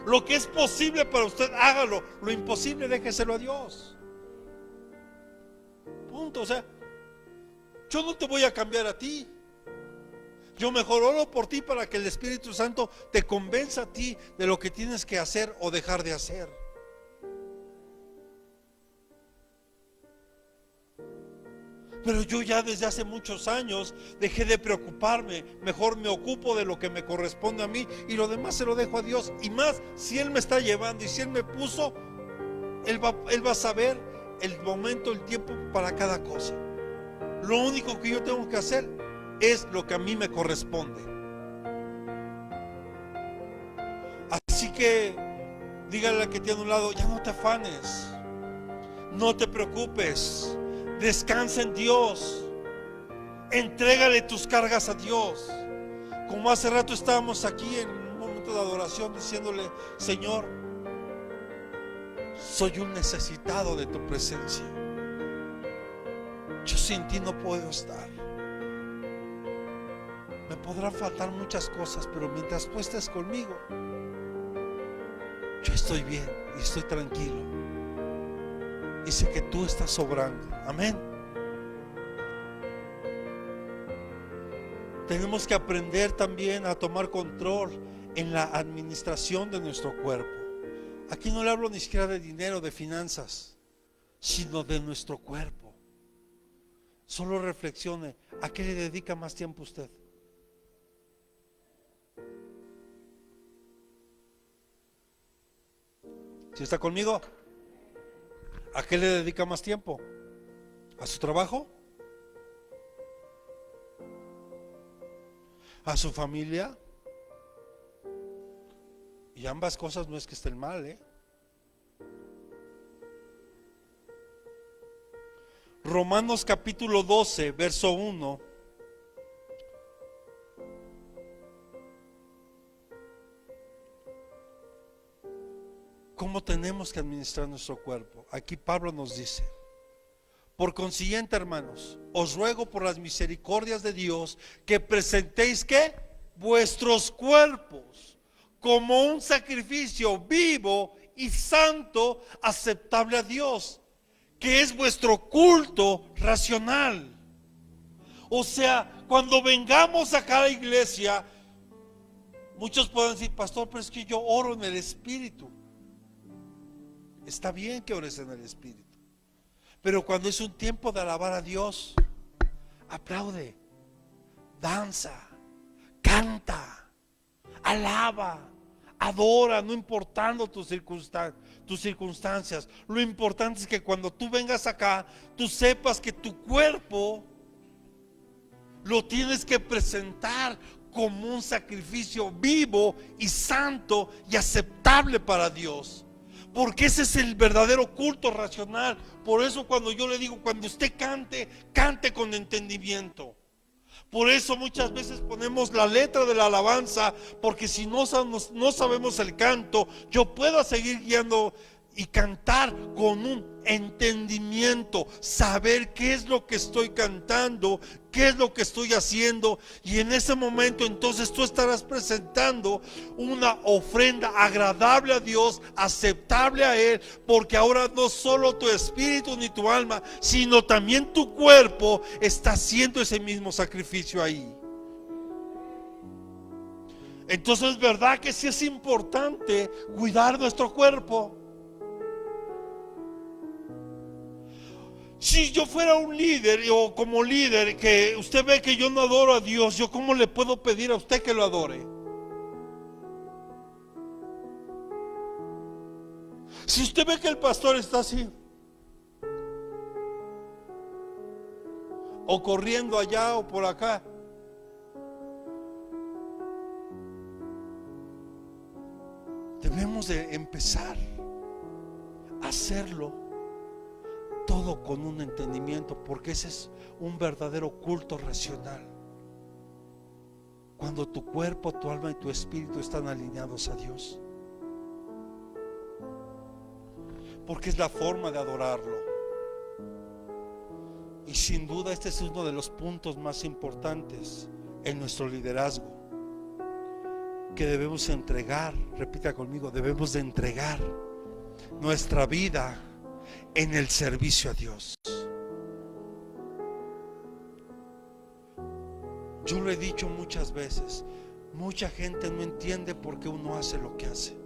Lo que es posible para usted, hágalo. Lo imposible, déjeselo a Dios. Punto. O sea, yo no te voy a cambiar a ti. Yo mejor oro por ti para que el Espíritu Santo te convenza a ti de lo que tienes que hacer o dejar de hacer. Pero yo ya desde hace muchos años dejé de preocuparme. Mejor me ocupo de lo que me corresponde a mí y lo demás se lo dejo a Dios. Y más, si Él me está llevando y si Él me puso, Él va a saber el momento, el tiempo para cada cosa. Lo único que yo tengo que hacer es lo que a mí me corresponde. Así que dígale al que tiene a un lado, ya no te afanes, no te preocupes, descansa en Dios, entrégale tus cargas a Dios. Como hace rato estábamos aquí en un momento de adoración diciéndole, Señor, soy un necesitado de tu presencia. Yo sin ti no puedo estar. Me podrán faltar muchas cosas, pero mientras tú estés conmigo, yo estoy bien y estoy tranquilo. Y sé que tú estás sobrando. Amén. Tenemos que aprender también a tomar control en la administración de nuestro cuerpo. Aquí no le hablo ni siquiera de dinero, de finanzas, sino de nuestro cuerpo. Solo reflexione, ¿a qué le dedica más tiempo usted? ¿Sí está conmigo? ¿A qué le dedica más tiempo? ¿A su trabajo? ¿A su familia? Y ambas cosas no es que estén mal, Romanos capítulo 12, verso 1. ¿Cómo tenemos que administrar nuestro cuerpo? Aquí Pablo nos dice: por consiguiente, hermanos, os ruego por las misericordias de Dios que presentéis ¿qué? Vuestros cuerpos como un sacrificio vivo y santo, aceptable a Dios, que es vuestro culto racional. O sea, cuando vengamos acá a la iglesia, muchos pueden decir: pastor, pero es que yo oro en el Espíritu. Está bien que ores en el Espíritu, pero cuando es un tiempo de alabar a Dios, aplaude, danza, canta, alaba, adora, no importando tus circunstancias. Lo importante es que cuando tú vengas acá, tú sepas que tu cuerpo lo tienes que presentar como un sacrificio vivo y santo y aceptable para Dios, porque ese es el verdadero culto racional. Por eso cuando yo le digo, cuando usted cante, cante con entendimiento. Por eso muchas veces ponemos la letra de la alabanza, porque si no sabemos el canto, yo puedo seguir guiando y cantar con un entendimiento, saber qué es lo que estoy cantando, qué es lo que estoy haciendo, y en ese momento entonces tú estarás presentando una ofrenda agradable a Dios, aceptable a Él, porque ahora no solo tu espíritu ni tu alma, sino también tu cuerpo está haciendo ese mismo sacrificio ahí. Entonces, ¿verdad que sí es importante cuidar nuestro cuerpo? Si yo fuera un líder o como líder que usted ve que yo no adoro a Dios, ¿yo cómo le puedo pedir a usted que lo adore? Si usted ve que el pastor está así, o corriendo allá o por acá, debemos de empezar a hacerlo todo con un entendimiento, porque ese es un verdadero culto racional. Cuando tu cuerpo, tu alma y tu espíritu están alineados a Dios, porque es la forma de adorarlo. Y sin duda este es uno de los puntos más importantes en nuestro liderazgo, que debemos entregar. Repita conmigo: debemos de entregar nuestra vida en el servicio a Dios. Yo lo he dicho muchas veces, mucha gente no entiende por qué uno hace lo que hace.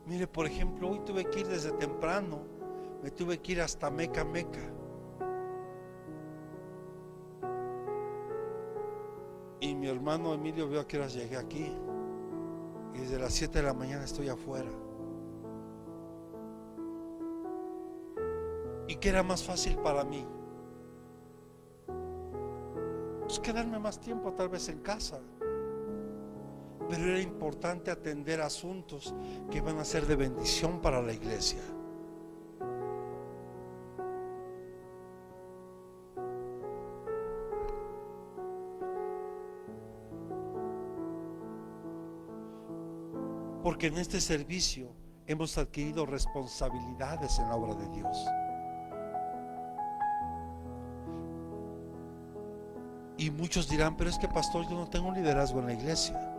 Mire, por ejemplo, hoy tuve que ir desde temprano, me tuve que ir hasta Meca. Y mi hermano Emilio vio a qué horas llegué aquí, y desde las 7 de la mañana estoy afuera. ¿Y qué era más fácil para mí? Pues quedarme más tiempo tal vez en casa. Pero era importante atender asuntos que iban a ser de bendición para la iglesia. Porque en este servicio hemos adquirido responsabilidades en la obra de Dios. Y muchos dirán: pero es que pastor, yo no tengo un liderazgo en la iglesia.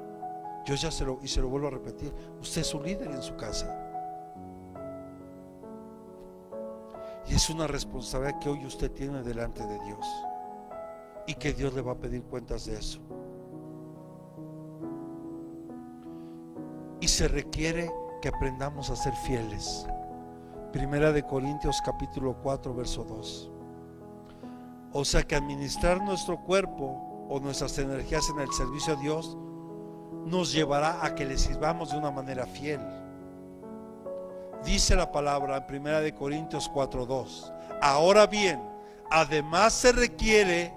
Yo ya se lo vuelvo a repetir: usted es un líder en su casa, y es una responsabilidad que hoy usted tiene delante de Dios, y que Dios le va a pedir cuentas de eso. Y se requiere que aprendamos a ser fieles. Primera de Corintios capítulo 4 verso 2. O sea que administrar nuestro cuerpo o nuestras energías en el servicio a Dios nos llevará a que le sirvamos de una manera fiel. Dice la palabra en Primera de Corintios 4:2: ahora bien, además se requiere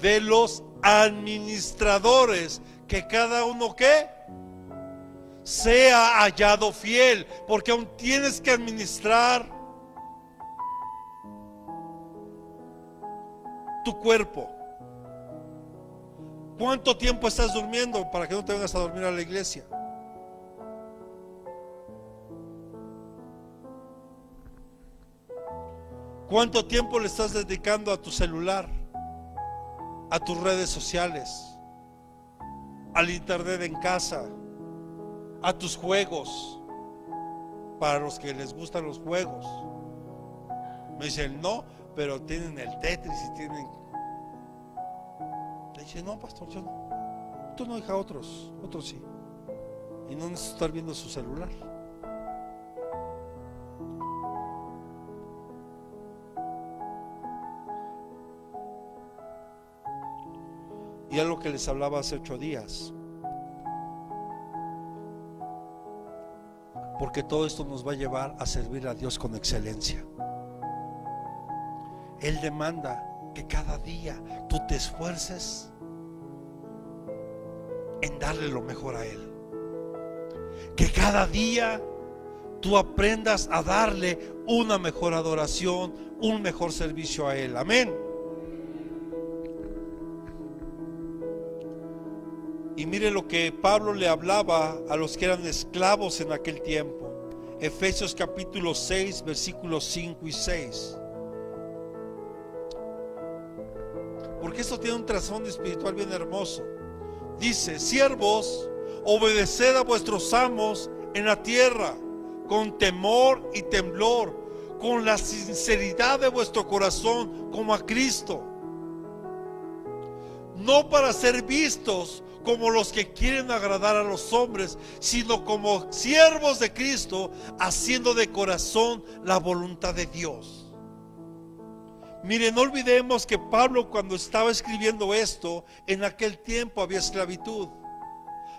de los administradores que cada uno ¿qué? Sea hallado fiel, porque aún tienes que administrar tu cuerpo. ¿Cuánto tiempo estás durmiendo para que no te vengas a dormir a la iglesia? ¿Cuánto tiempo le estás dedicando a tu celular, a tus redes sociales, al internet en casa, a tus juegos? Para los que les gustan los juegos, me dicen no, pero tienen el Tetris y tienen. Le dije, no, pastor, yo no. Tú no, hija, otros sí. Y no necesito estar viendo su celular. Y es lo que les hablaba hace 8 días. Porque todo esto nos va a llevar a servir a Dios con excelencia. Él demanda que cada día tú te esfuerces en darle lo mejor a Él. Que cada día tú aprendas a darle una mejor adoración, un mejor servicio a Él. Amén. Y mire lo que Pablo le hablaba a los que eran esclavos en aquel tiempo. Efesios capítulo 6, versículos 5 y 6. Porque esto tiene un trasfondo espiritual bien hermoso. Dice: siervos, obedeced a vuestros amos en la tierra, con temor y temblor, con la sinceridad de vuestro corazón, como a Cristo, no para ser vistos como los que quieren agradar a los hombres, sino como siervos de Cristo, haciendo de corazón la voluntad de Dios. Mire, no olvidemos que Pablo, cuando estaba escribiendo esto, en aquel tiempo había esclavitud,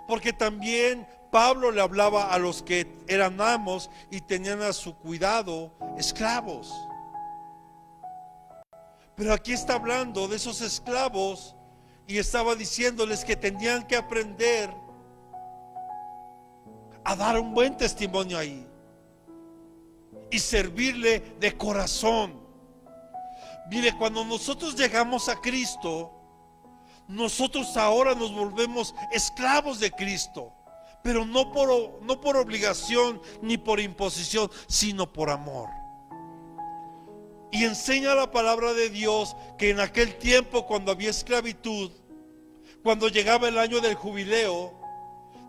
porque también Pablo le hablaba a los que eran amos y tenían a su cuidado esclavos. Pero aquí está hablando de esos esclavos y estaba diciéndoles que tenían que aprender a dar un buen testimonio ahí y servirle de corazón. Mire, cuando nosotros llegamos a Cristo, nosotros ahora nos volvemos esclavos de Cristo, pero no por obligación ni por imposición, sino por amor. Y enseña la palabra de Dios que en aquel tiempo, cuando había esclavitud, cuando llegaba el año del jubileo,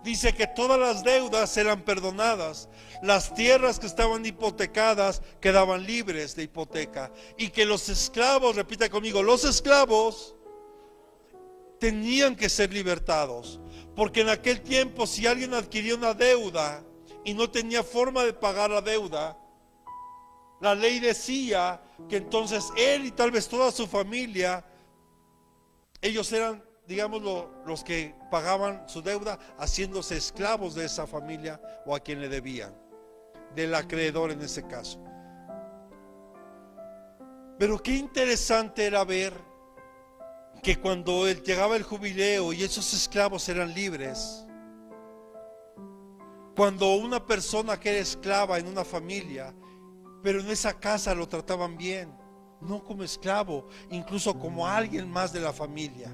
dice que todas las deudas eran perdonadas, las tierras que estaban hipotecadas quedaban libres de hipoteca, y que los esclavos, repita conmigo, los esclavos tenían que ser libertados, porque en aquel tiempo, si alguien adquiría una deuda y no tenía forma de pagar la deuda, la ley decía que entonces él y tal vez toda su familia, ellos eran, digámoslo, los que pagaban su deuda, haciéndose esclavos de esa familia o a quien le debían, del acreedor en ese caso. Pero qué interesante era ver que cuando llegaba el jubileo y esos esclavos eran libres, cuando una persona que era esclava en una familia, pero en esa casa lo trataban bien, no como esclavo, incluso como alguien más de la familia,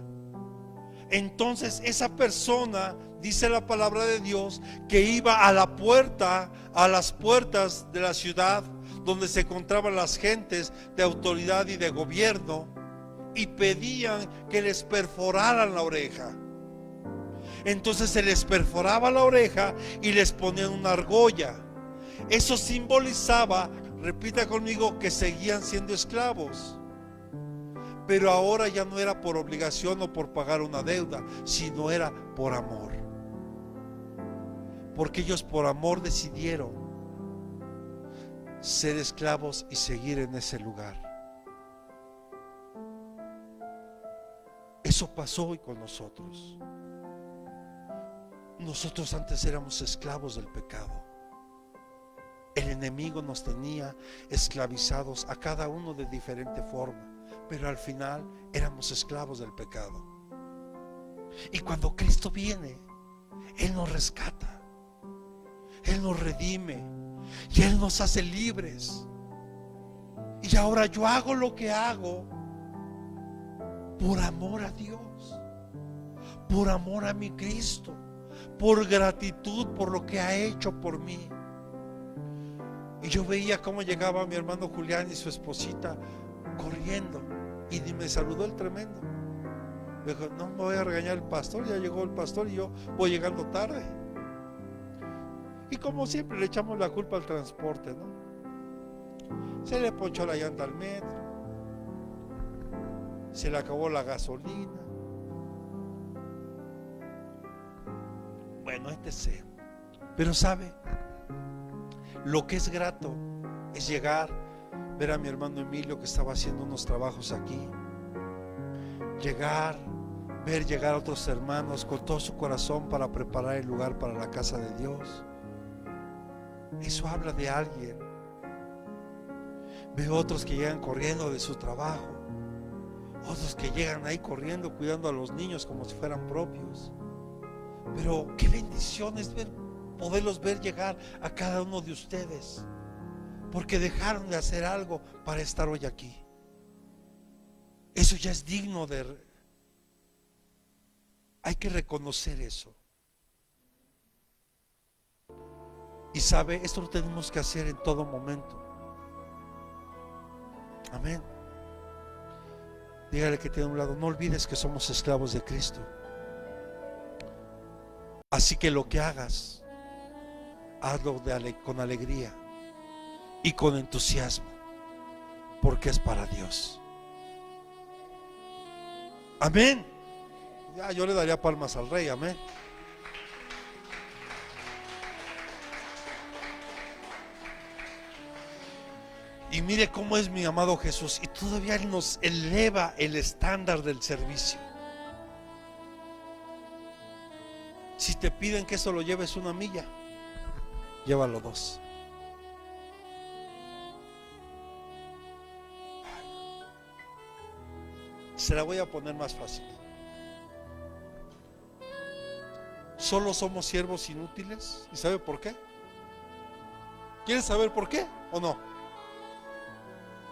entonces esa persona, dice la palabra de Dios, que iba a la puerta, a las puertas de la ciudad donde se encontraban las gentes de autoridad y de gobierno, y pedían que les perforaran la oreja. Entonces se les perforaba la oreja y les ponían una argolla. Eso simbolizaba, repita conmigo, que seguían siendo esclavos. Pero ahora ya no era por obligación o por pagar una deuda, sino era por amor. Porque ellos por amor decidieron ser esclavos y seguir en ese lugar. Eso pasó hoy con nosotros. Nosotros antes éramos esclavos del pecado. El enemigo nos tenía esclavizados a cada uno de diferente forma, pero al final éramos esclavos del pecado. Y cuando Cristo viene, Él nos rescata, Él nos redime y Él nos hace libres. Y ahora yo hago lo que hago por amor a Dios, por amor a mi Cristo, por gratitud por lo que ha hecho por mí. Y yo veía cómo llegaba mi hermano Julián y su esposita corriendo, y ni me saludó el tremendo. Me dijo: no me voy a regañar el pastor, ya llegó el pastor y yo voy llegando tarde. Y como siempre le echamos la culpa al transporte, ¿no? Se le ponchó la llanta al metro, se le acabó la gasolina, bueno, etc. Pero sabe, lo que es grato es llegar, ver a mi hermano Emilio que estaba haciendo unos trabajos aquí, ver llegar a otros hermanos con todo su corazón para preparar el lugar para la casa de Dios. Eso habla de alguien. Veo otros que llegan corriendo de su trabajo, otros que llegan ahí corriendo cuidando a los niños como si fueran propios. Pero qué bendición es poderlos ver llegar a cada uno de ustedes, porque dejaron de hacer algo para estar hoy aquí. Eso ya es digno de... Hay que reconocer eso. Y sabe, esto lo tenemos que hacer en todo momento. Amén. Dígale que tiene a un lado: no olvides que somos esclavos de Cristo. Así que lo que hagas, hazlo con alegría y con entusiasmo, porque es para Dios. Amén. Ya, yo le daría palmas al Rey. Amén. Y mire cómo es mi amado Jesús, y todavía Él nos eleva el estándar del servicio. Si te piden que eso lo lleves 1 milla, llévalo 2. Se la voy a poner más fácil. Solo somos siervos inútiles. ¿Y sabe por qué? ¿Quieres saber por qué o no?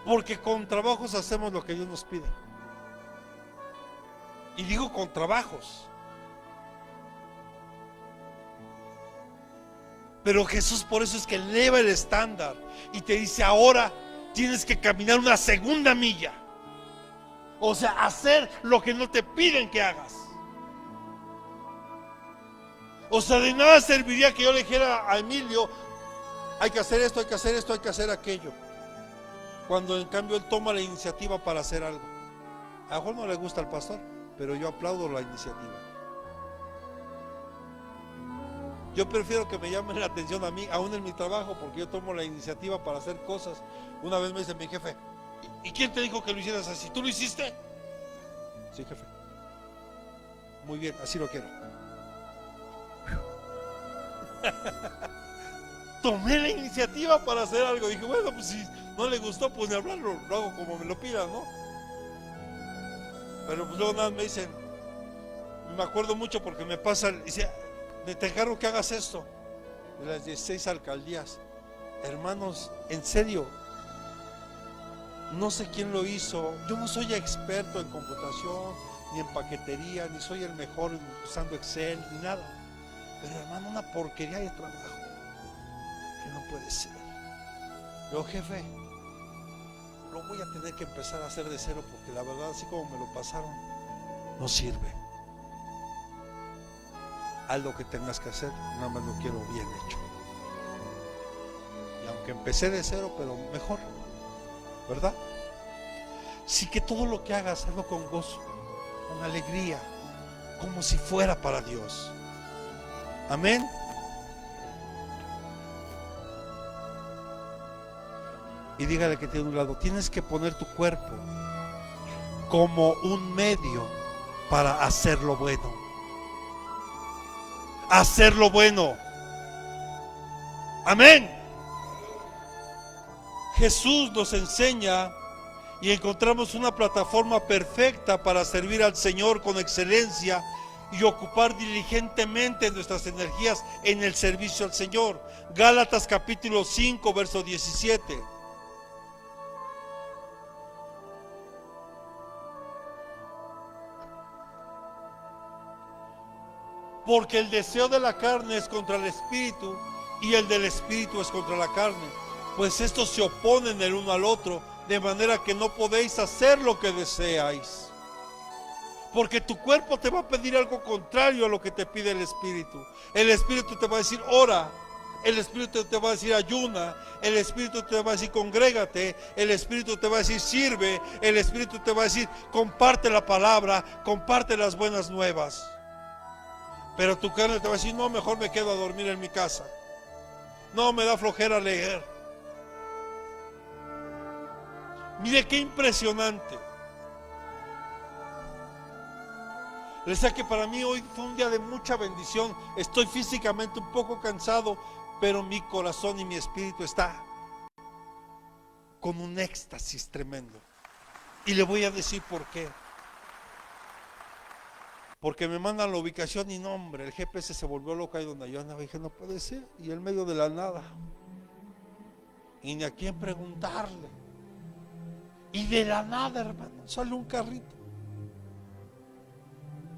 Porque con trabajos hacemos lo que Dios nos pide. Y digo con trabajos. Pero Jesús por eso es que eleva el estándar y te dice: ahora tienes que caminar 1 segunda milla. O sea, hacer lo que no te piden que hagas. O sea, de nada serviría que yo le dijera a Emilio: hay que hacer esto, hay que hacer esto, hay que hacer aquello, cuando en cambio él toma la iniciativa para hacer algo. A lo mejor no le gusta al pastor, pero yo aplaudo la iniciativa. Yo prefiero que me llamen la atención a mí, aún en mi trabajo, porque yo tomo la iniciativa para hacer cosas. Una vez me dice mi jefe: ¿y quién te dijo que lo hicieras así? ¿Tú lo hiciste? Sí, jefe. Muy bien, así lo quiero. Tomé la iniciativa para hacer algo. Dije: bueno, pues si no le gustó, pues ni hablarlo, lo hago como me lo pidan, ¿no? Pero pues luego nada me dicen, me acuerdo mucho porque me pasan, dice: te encargo que hagas esto. De las 16 alcaldías, hermanos, en serio, no sé quién lo hizo. Yo no soy experto en computación, ni en paquetería, ni soy el mejor usando Excel, ni nada. Pero hermano, una porquería de trabajo que no puede ser. Yo: jefe, lo voy a tener que empezar a hacer de cero, porque la verdad, así como me lo pasaron, no sirve. Haz lo que tengas que hacer, nada más lo quiero bien hecho. Y aunque empecé de cero, pero mejor, ¿verdad? Sí, que todo lo que hagas, hazlo con gozo, con alegría, como si fuera para Dios. Amén. Y dígale que tiene un lado: tienes que poner tu cuerpo como un medio para hacer lo bueno. Hacer lo bueno. Amén. Jesús nos enseña y encontramos una plataforma perfecta para servir al Señor con excelencia y ocupar diligentemente nuestras energías en el servicio al Señor. Gálatas capítulo 5, verso 17. Porque el deseo de la carne es contra el espíritu y el del espíritu es contra la carne. Pues estos se oponen el uno al otro, de manera que no podéis hacer lo que deseáis. Porque tu cuerpo te va a pedir algo contrario a lo que te pide el espíritu. El espíritu te va a decir ora, el espíritu te va a decir ayuna, el espíritu te va a decir congrégate, el espíritu te va a decir sirve, el espíritu te va a decir comparte la palabra, comparte las buenas nuevas. Pero tu carne te va a decir no, mejor me quedo a dormir en mi casa, no, me da flojera leer. Mire qué impresionante. Les decía que para mí hoy fue un día de mucha bendición. Estoy físicamente un poco cansado, pero mi corazón y mi espíritu está con un éxtasis tremendo. Y le voy a decir por qué. Porque me mandan la ubicación y no, hombre, el GPS se volvió loco ahí donde yo andaba. Y dije, no puede ser. Y en medio de la nada. Y ni a quién preguntarle. Y de la nada, hermano, sale un carrito.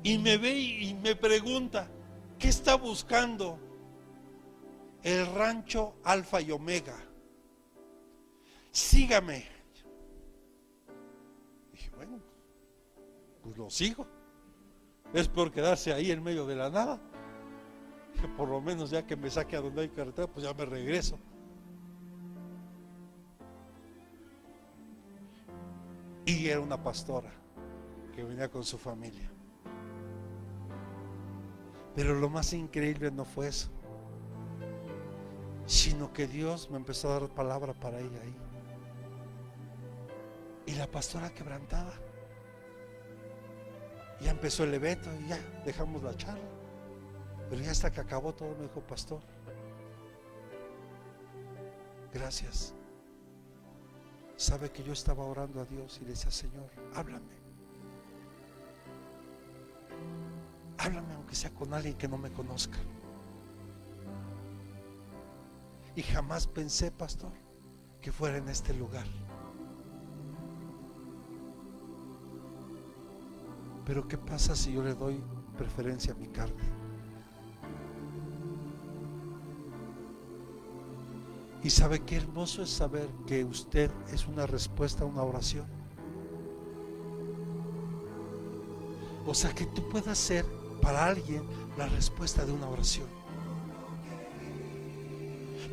Y me ve y me pregunta, ¿qué está buscando? El rancho Alfa y Omega. Sígame. Dije, bueno, pues lo sigo. Es por quedarse ahí en medio de la nada. Dije, por lo menos ya que me saque a donde hay carretera, pues ya me regreso. Y era una pastora que venía con su familia. Pero lo más increíble no fue eso, sino que Dios me empezó a dar palabra para ella ahí. Y la pastora quebrantada. Ya empezó el evento y ya dejamos la charla. Pero ya hasta que acabó todo me dijo, pastor, gracias. Sabe que yo estaba orando a Dios y le decía, Señor, háblame. Háblame aunque sea con alguien que no me conozca. Y jamás pensé, pastor, que fuera en este lugar. Pero ¿qué pasa si yo le doy preferencia a mi carne? Y sabe qué hermoso es saber que usted es una respuesta a una oración. O sea, que tú puedas ser para alguien la respuesta de una oración.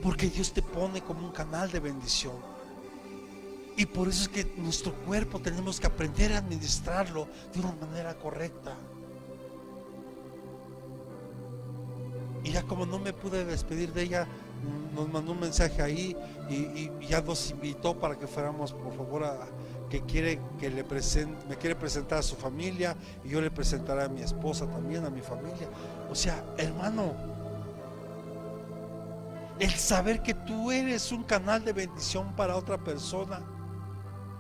Porque Dios te pone como un canal de bendición. Y por eso es que nuestro cuerpo tenemos que aprender a administrarlo de una manera correcta. Y ya como no me pude despedir de ella, nos mandó un mensaje ahí y ya nos invitó para que fuéramos, por favor, que quiere que me quiere presentar a su familia y yo le presentaré a mi esposa también, a mi familia. O sea, hermano, el saber que tú eres un canal de bendición para otra persona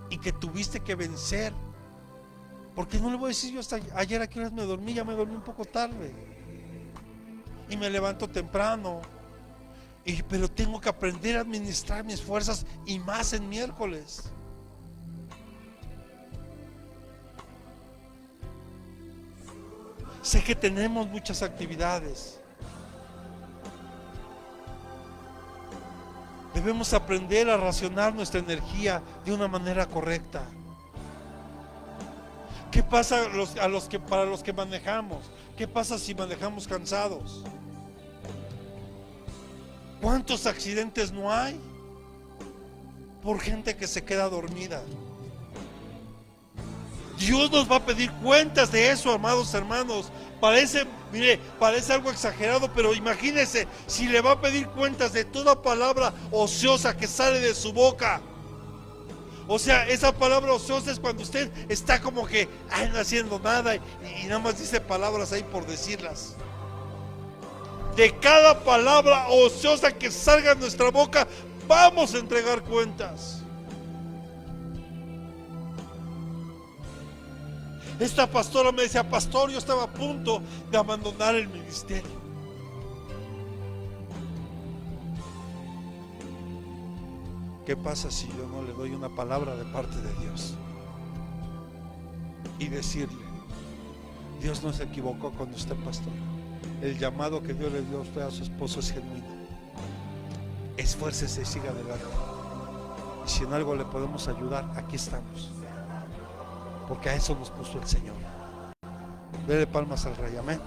y que tuviste que vencer, porque no le voy a decir yo hasta ayer a qué horas me dormí, ya me dormí un poco tarde y me levanto temprano, pero tengo que aprender a administrar mis fuerzas y más en miércoles. Sé que tenemos muchas actividades. Debemos aprender a racionar nuestra energía de una manera correcta. ¿Qué pasa para los que manejamos? ¿Qué pasa si manejamos cansados? ¿Cuántos accidentes no hay? Por gente que se queda dormida. Dios nos va a pedir cuentas de eso, amados hermanos. Parece algo exagerado, pero imagínense si le va a pedir cuentas de toda palabra ociosa que sale de su boca. O sea, esa palabra ociosa es cuando usted está como que no haciendo nada y nada más dice palabras ahí por decirlas. De cada palabra ociosa que salga de nuestra boca, vamos a entregar cuentas. Esta pastora me decía, pastor, yo estaba a punto de abandonar el ministerio. ¿Qué pasa si yo no le doy una palabra de parte de Dios? Y decirle, Dios no se equivocó con usted, pastor. el llamado que Dios le dio a usted, a su esposo, es genuino. Esfuércese y siga adelante. Y si en algo le podemos ayudar, aquí estamos, porque a eso nos puso el Señor. Dele palmas al Rey, amén.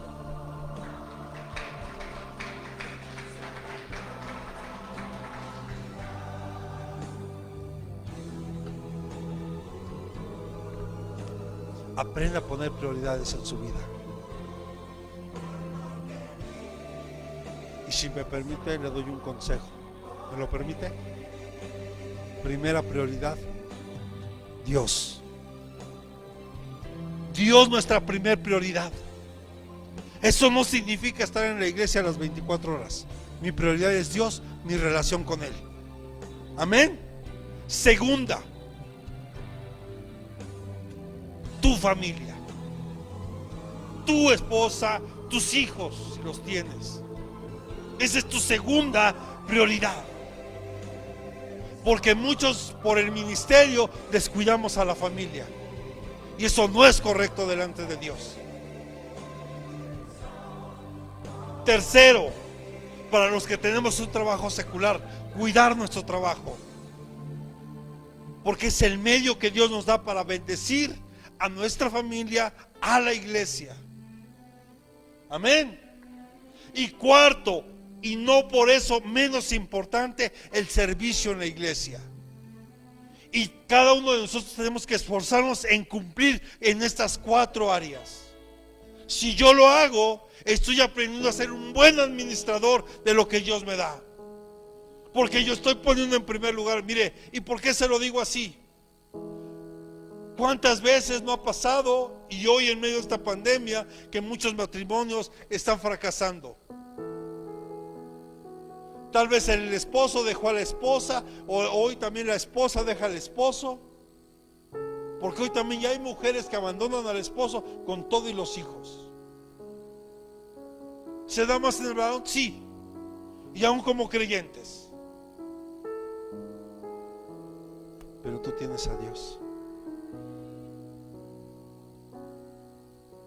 Aprenda a poner prioridades en su vida. Y si me permite, le doy un consejo. ¿Me lo permite? Primera prioridad, Dios. Dios, nuestra primera prioridad. Eso no significa estar en la iglesia a las 24 horas. Mi prioridad es Dios, mi relación con Él. Amén. Segunda, tu familia, tu esposa, tus hijos, si los tienes. Esa es tu segunda prioridad. Porque muchos por el ministerio descuidamos a la familia. Y eso no es correcto delante de Dios. Tercero, para los que tenemos un trabajo secular, cuidar nuestro trabajo. Porque es el medio que Dios nos da para bendecir a nuestra familia, a la iglesia. Amén. Y cuarto, y no por eso menos importante, el servicio en la iglesia. Y cada uno de nosotros tenemos que esforzarnos en cumplir en estas 4 áreas. Si yo lo hago, estoy aprendiendo a ser un buen administrador de lo que Dios me da. Porque yo estoy poniendo en primer lugar. Mire, ¿y por qué se lo digo así? ¿Cuántas veces no ha pasado, y hoy en medio de esta pandemia, que muchos matrimonios están fracasando? Tal vez el esposo dejó a la esposa, o hoy también la esposa deja al esposo, porque hoy también ya hay mujeres que abandonan al esposo con todo y los hijos. ¿Se da más en el varón? Sí, y aún como creyentes. Pero tú tienes a Dios,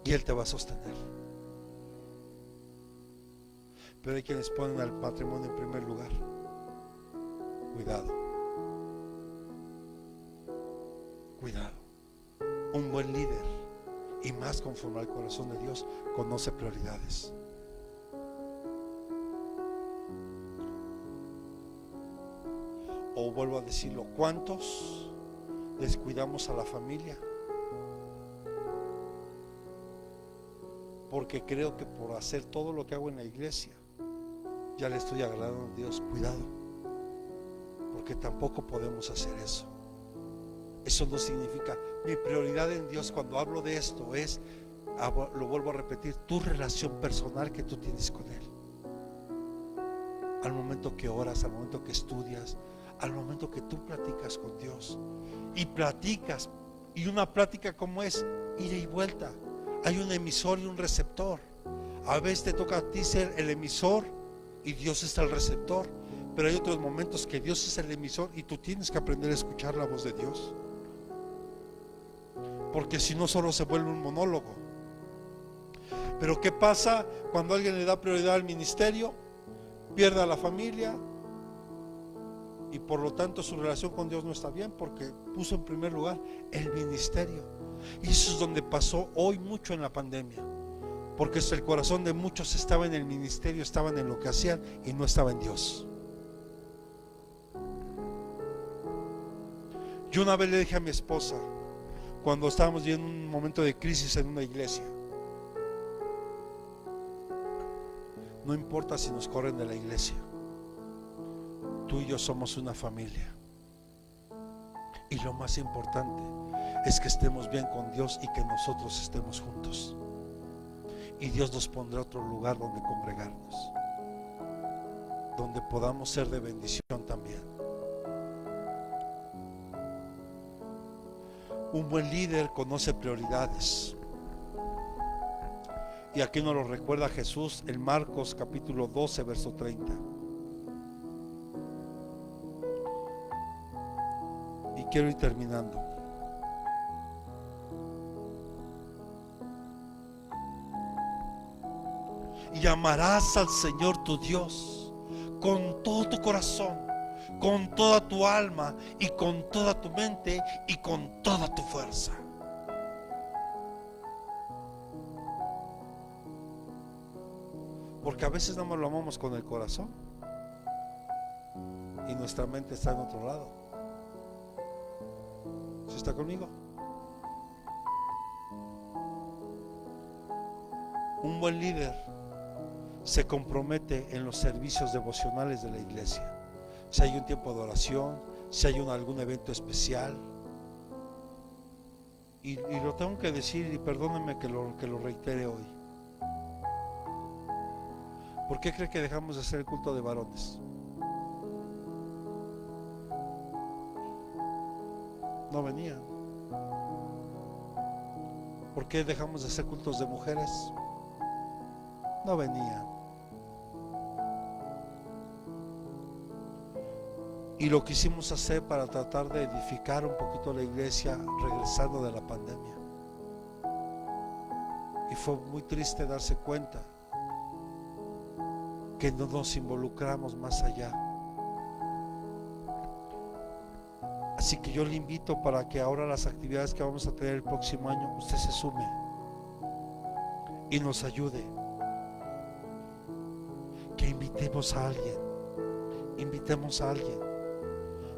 y Él te va a sostener. Pero hay quienes ponen al matrimonio en primer lugar. Cuidado. Cuidado. Un buen líder, y más conforme al corazón de Dios, conoce prioridades. O vuelvo a decirlo, ¿cuántos descuidamos a la familia? Porque creo que por hacer todo lo que hago en la iglesia ya le estoy agradando a Dios. Cuidado, porque tampoco podemos hacer eso. Eso no significa, mi prioridad en Dios cuando hablo de esto es, lo vuelvo a repetir, tu relación personal que tú tienes con Él. Al momento que oras, al momento que estudias, al momento que tú platicas con Dios. Y platicas, y una plática como es ida y vuelta. Hay un emisor y un receptor. A veces te toca a ti ser el emisor y Dios es el receptor, pero hay otros momentos que Dios es el emisor y tú tienes que aprender a escuchar la voz de Dios, porque si no solo se vuelve un monólogo. Pero ¿qué pasa cuando alguien le da prioridad al ministerio? Pierde a la familia y por lo tanto su relación con Dios no está bien, porque puso en primer lugar el ministerio. Y eso es donde pasó hoy mucho en la pandemia, porque el corazón de muchos estaba en el ministerio, estaban en lo que hacían y no estaba en Dios. Yo una vez le dije a mi esposa, cuando estábamos viviendo un momento de crisis en una iglesia, no importa si nos corren de la iglesia, tú y yo somos una familia, y lo más importante es que estemos bien con Dios y que nosotros estemos juntos. Y Dios nos pondrá otro lugar donde congregarnos, donde podamos ser de bendición también. Un buen líder conoce prioridades. Y aquí nos lo recuerda Jesús en Marcos capítulo 12, verso 30. Y quiero ir terminando. y amarás al Señor tu Dios con todo tu corazón, con toda tu alma y con toda tu mente y con toda tu fuerza. Porque a veces no lo amamos con el corazón y nuestra mente está en otro lado. ¿Sí está conmigo? Un buen líder se compromete en los servicios devocionales de la iglesia. Si hay un tiempo de oración, si hay algún evento especial. Y lo tengo que decir, y perdónenme que lo reitere hoy. ¿Por qué cree que dejamos de hacer el culto de varones? No venían. ¿Por qué dejamos de hacer cultos de mujeres? No venían. Y lo quisimos hacer para tratar de edificar un poquito la iglesia regresando de la pandemia. Y fue muy triste darse cuenta que no nos involucramos más allá. Así que yo le invito para que ahora las actividades que vamos a tener el próximo año, usted se sume y nos ayude. Que invitemos a alguien. Invitemos a alguien.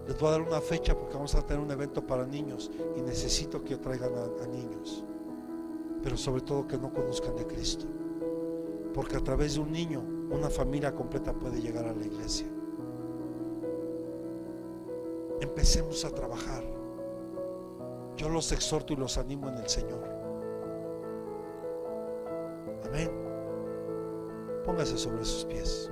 Les voy a dar una fecha porque vamos a tener un evento para niños y necesito que traigan a niños, pero sobre todo que no conozcan de Cristo, porque a través de un niño una familia completa puede llegar a la iglesia. Empecemos a trabajar. Yo los exhorto y los animo en el Señor. Amén. Póngase sobre sus pies.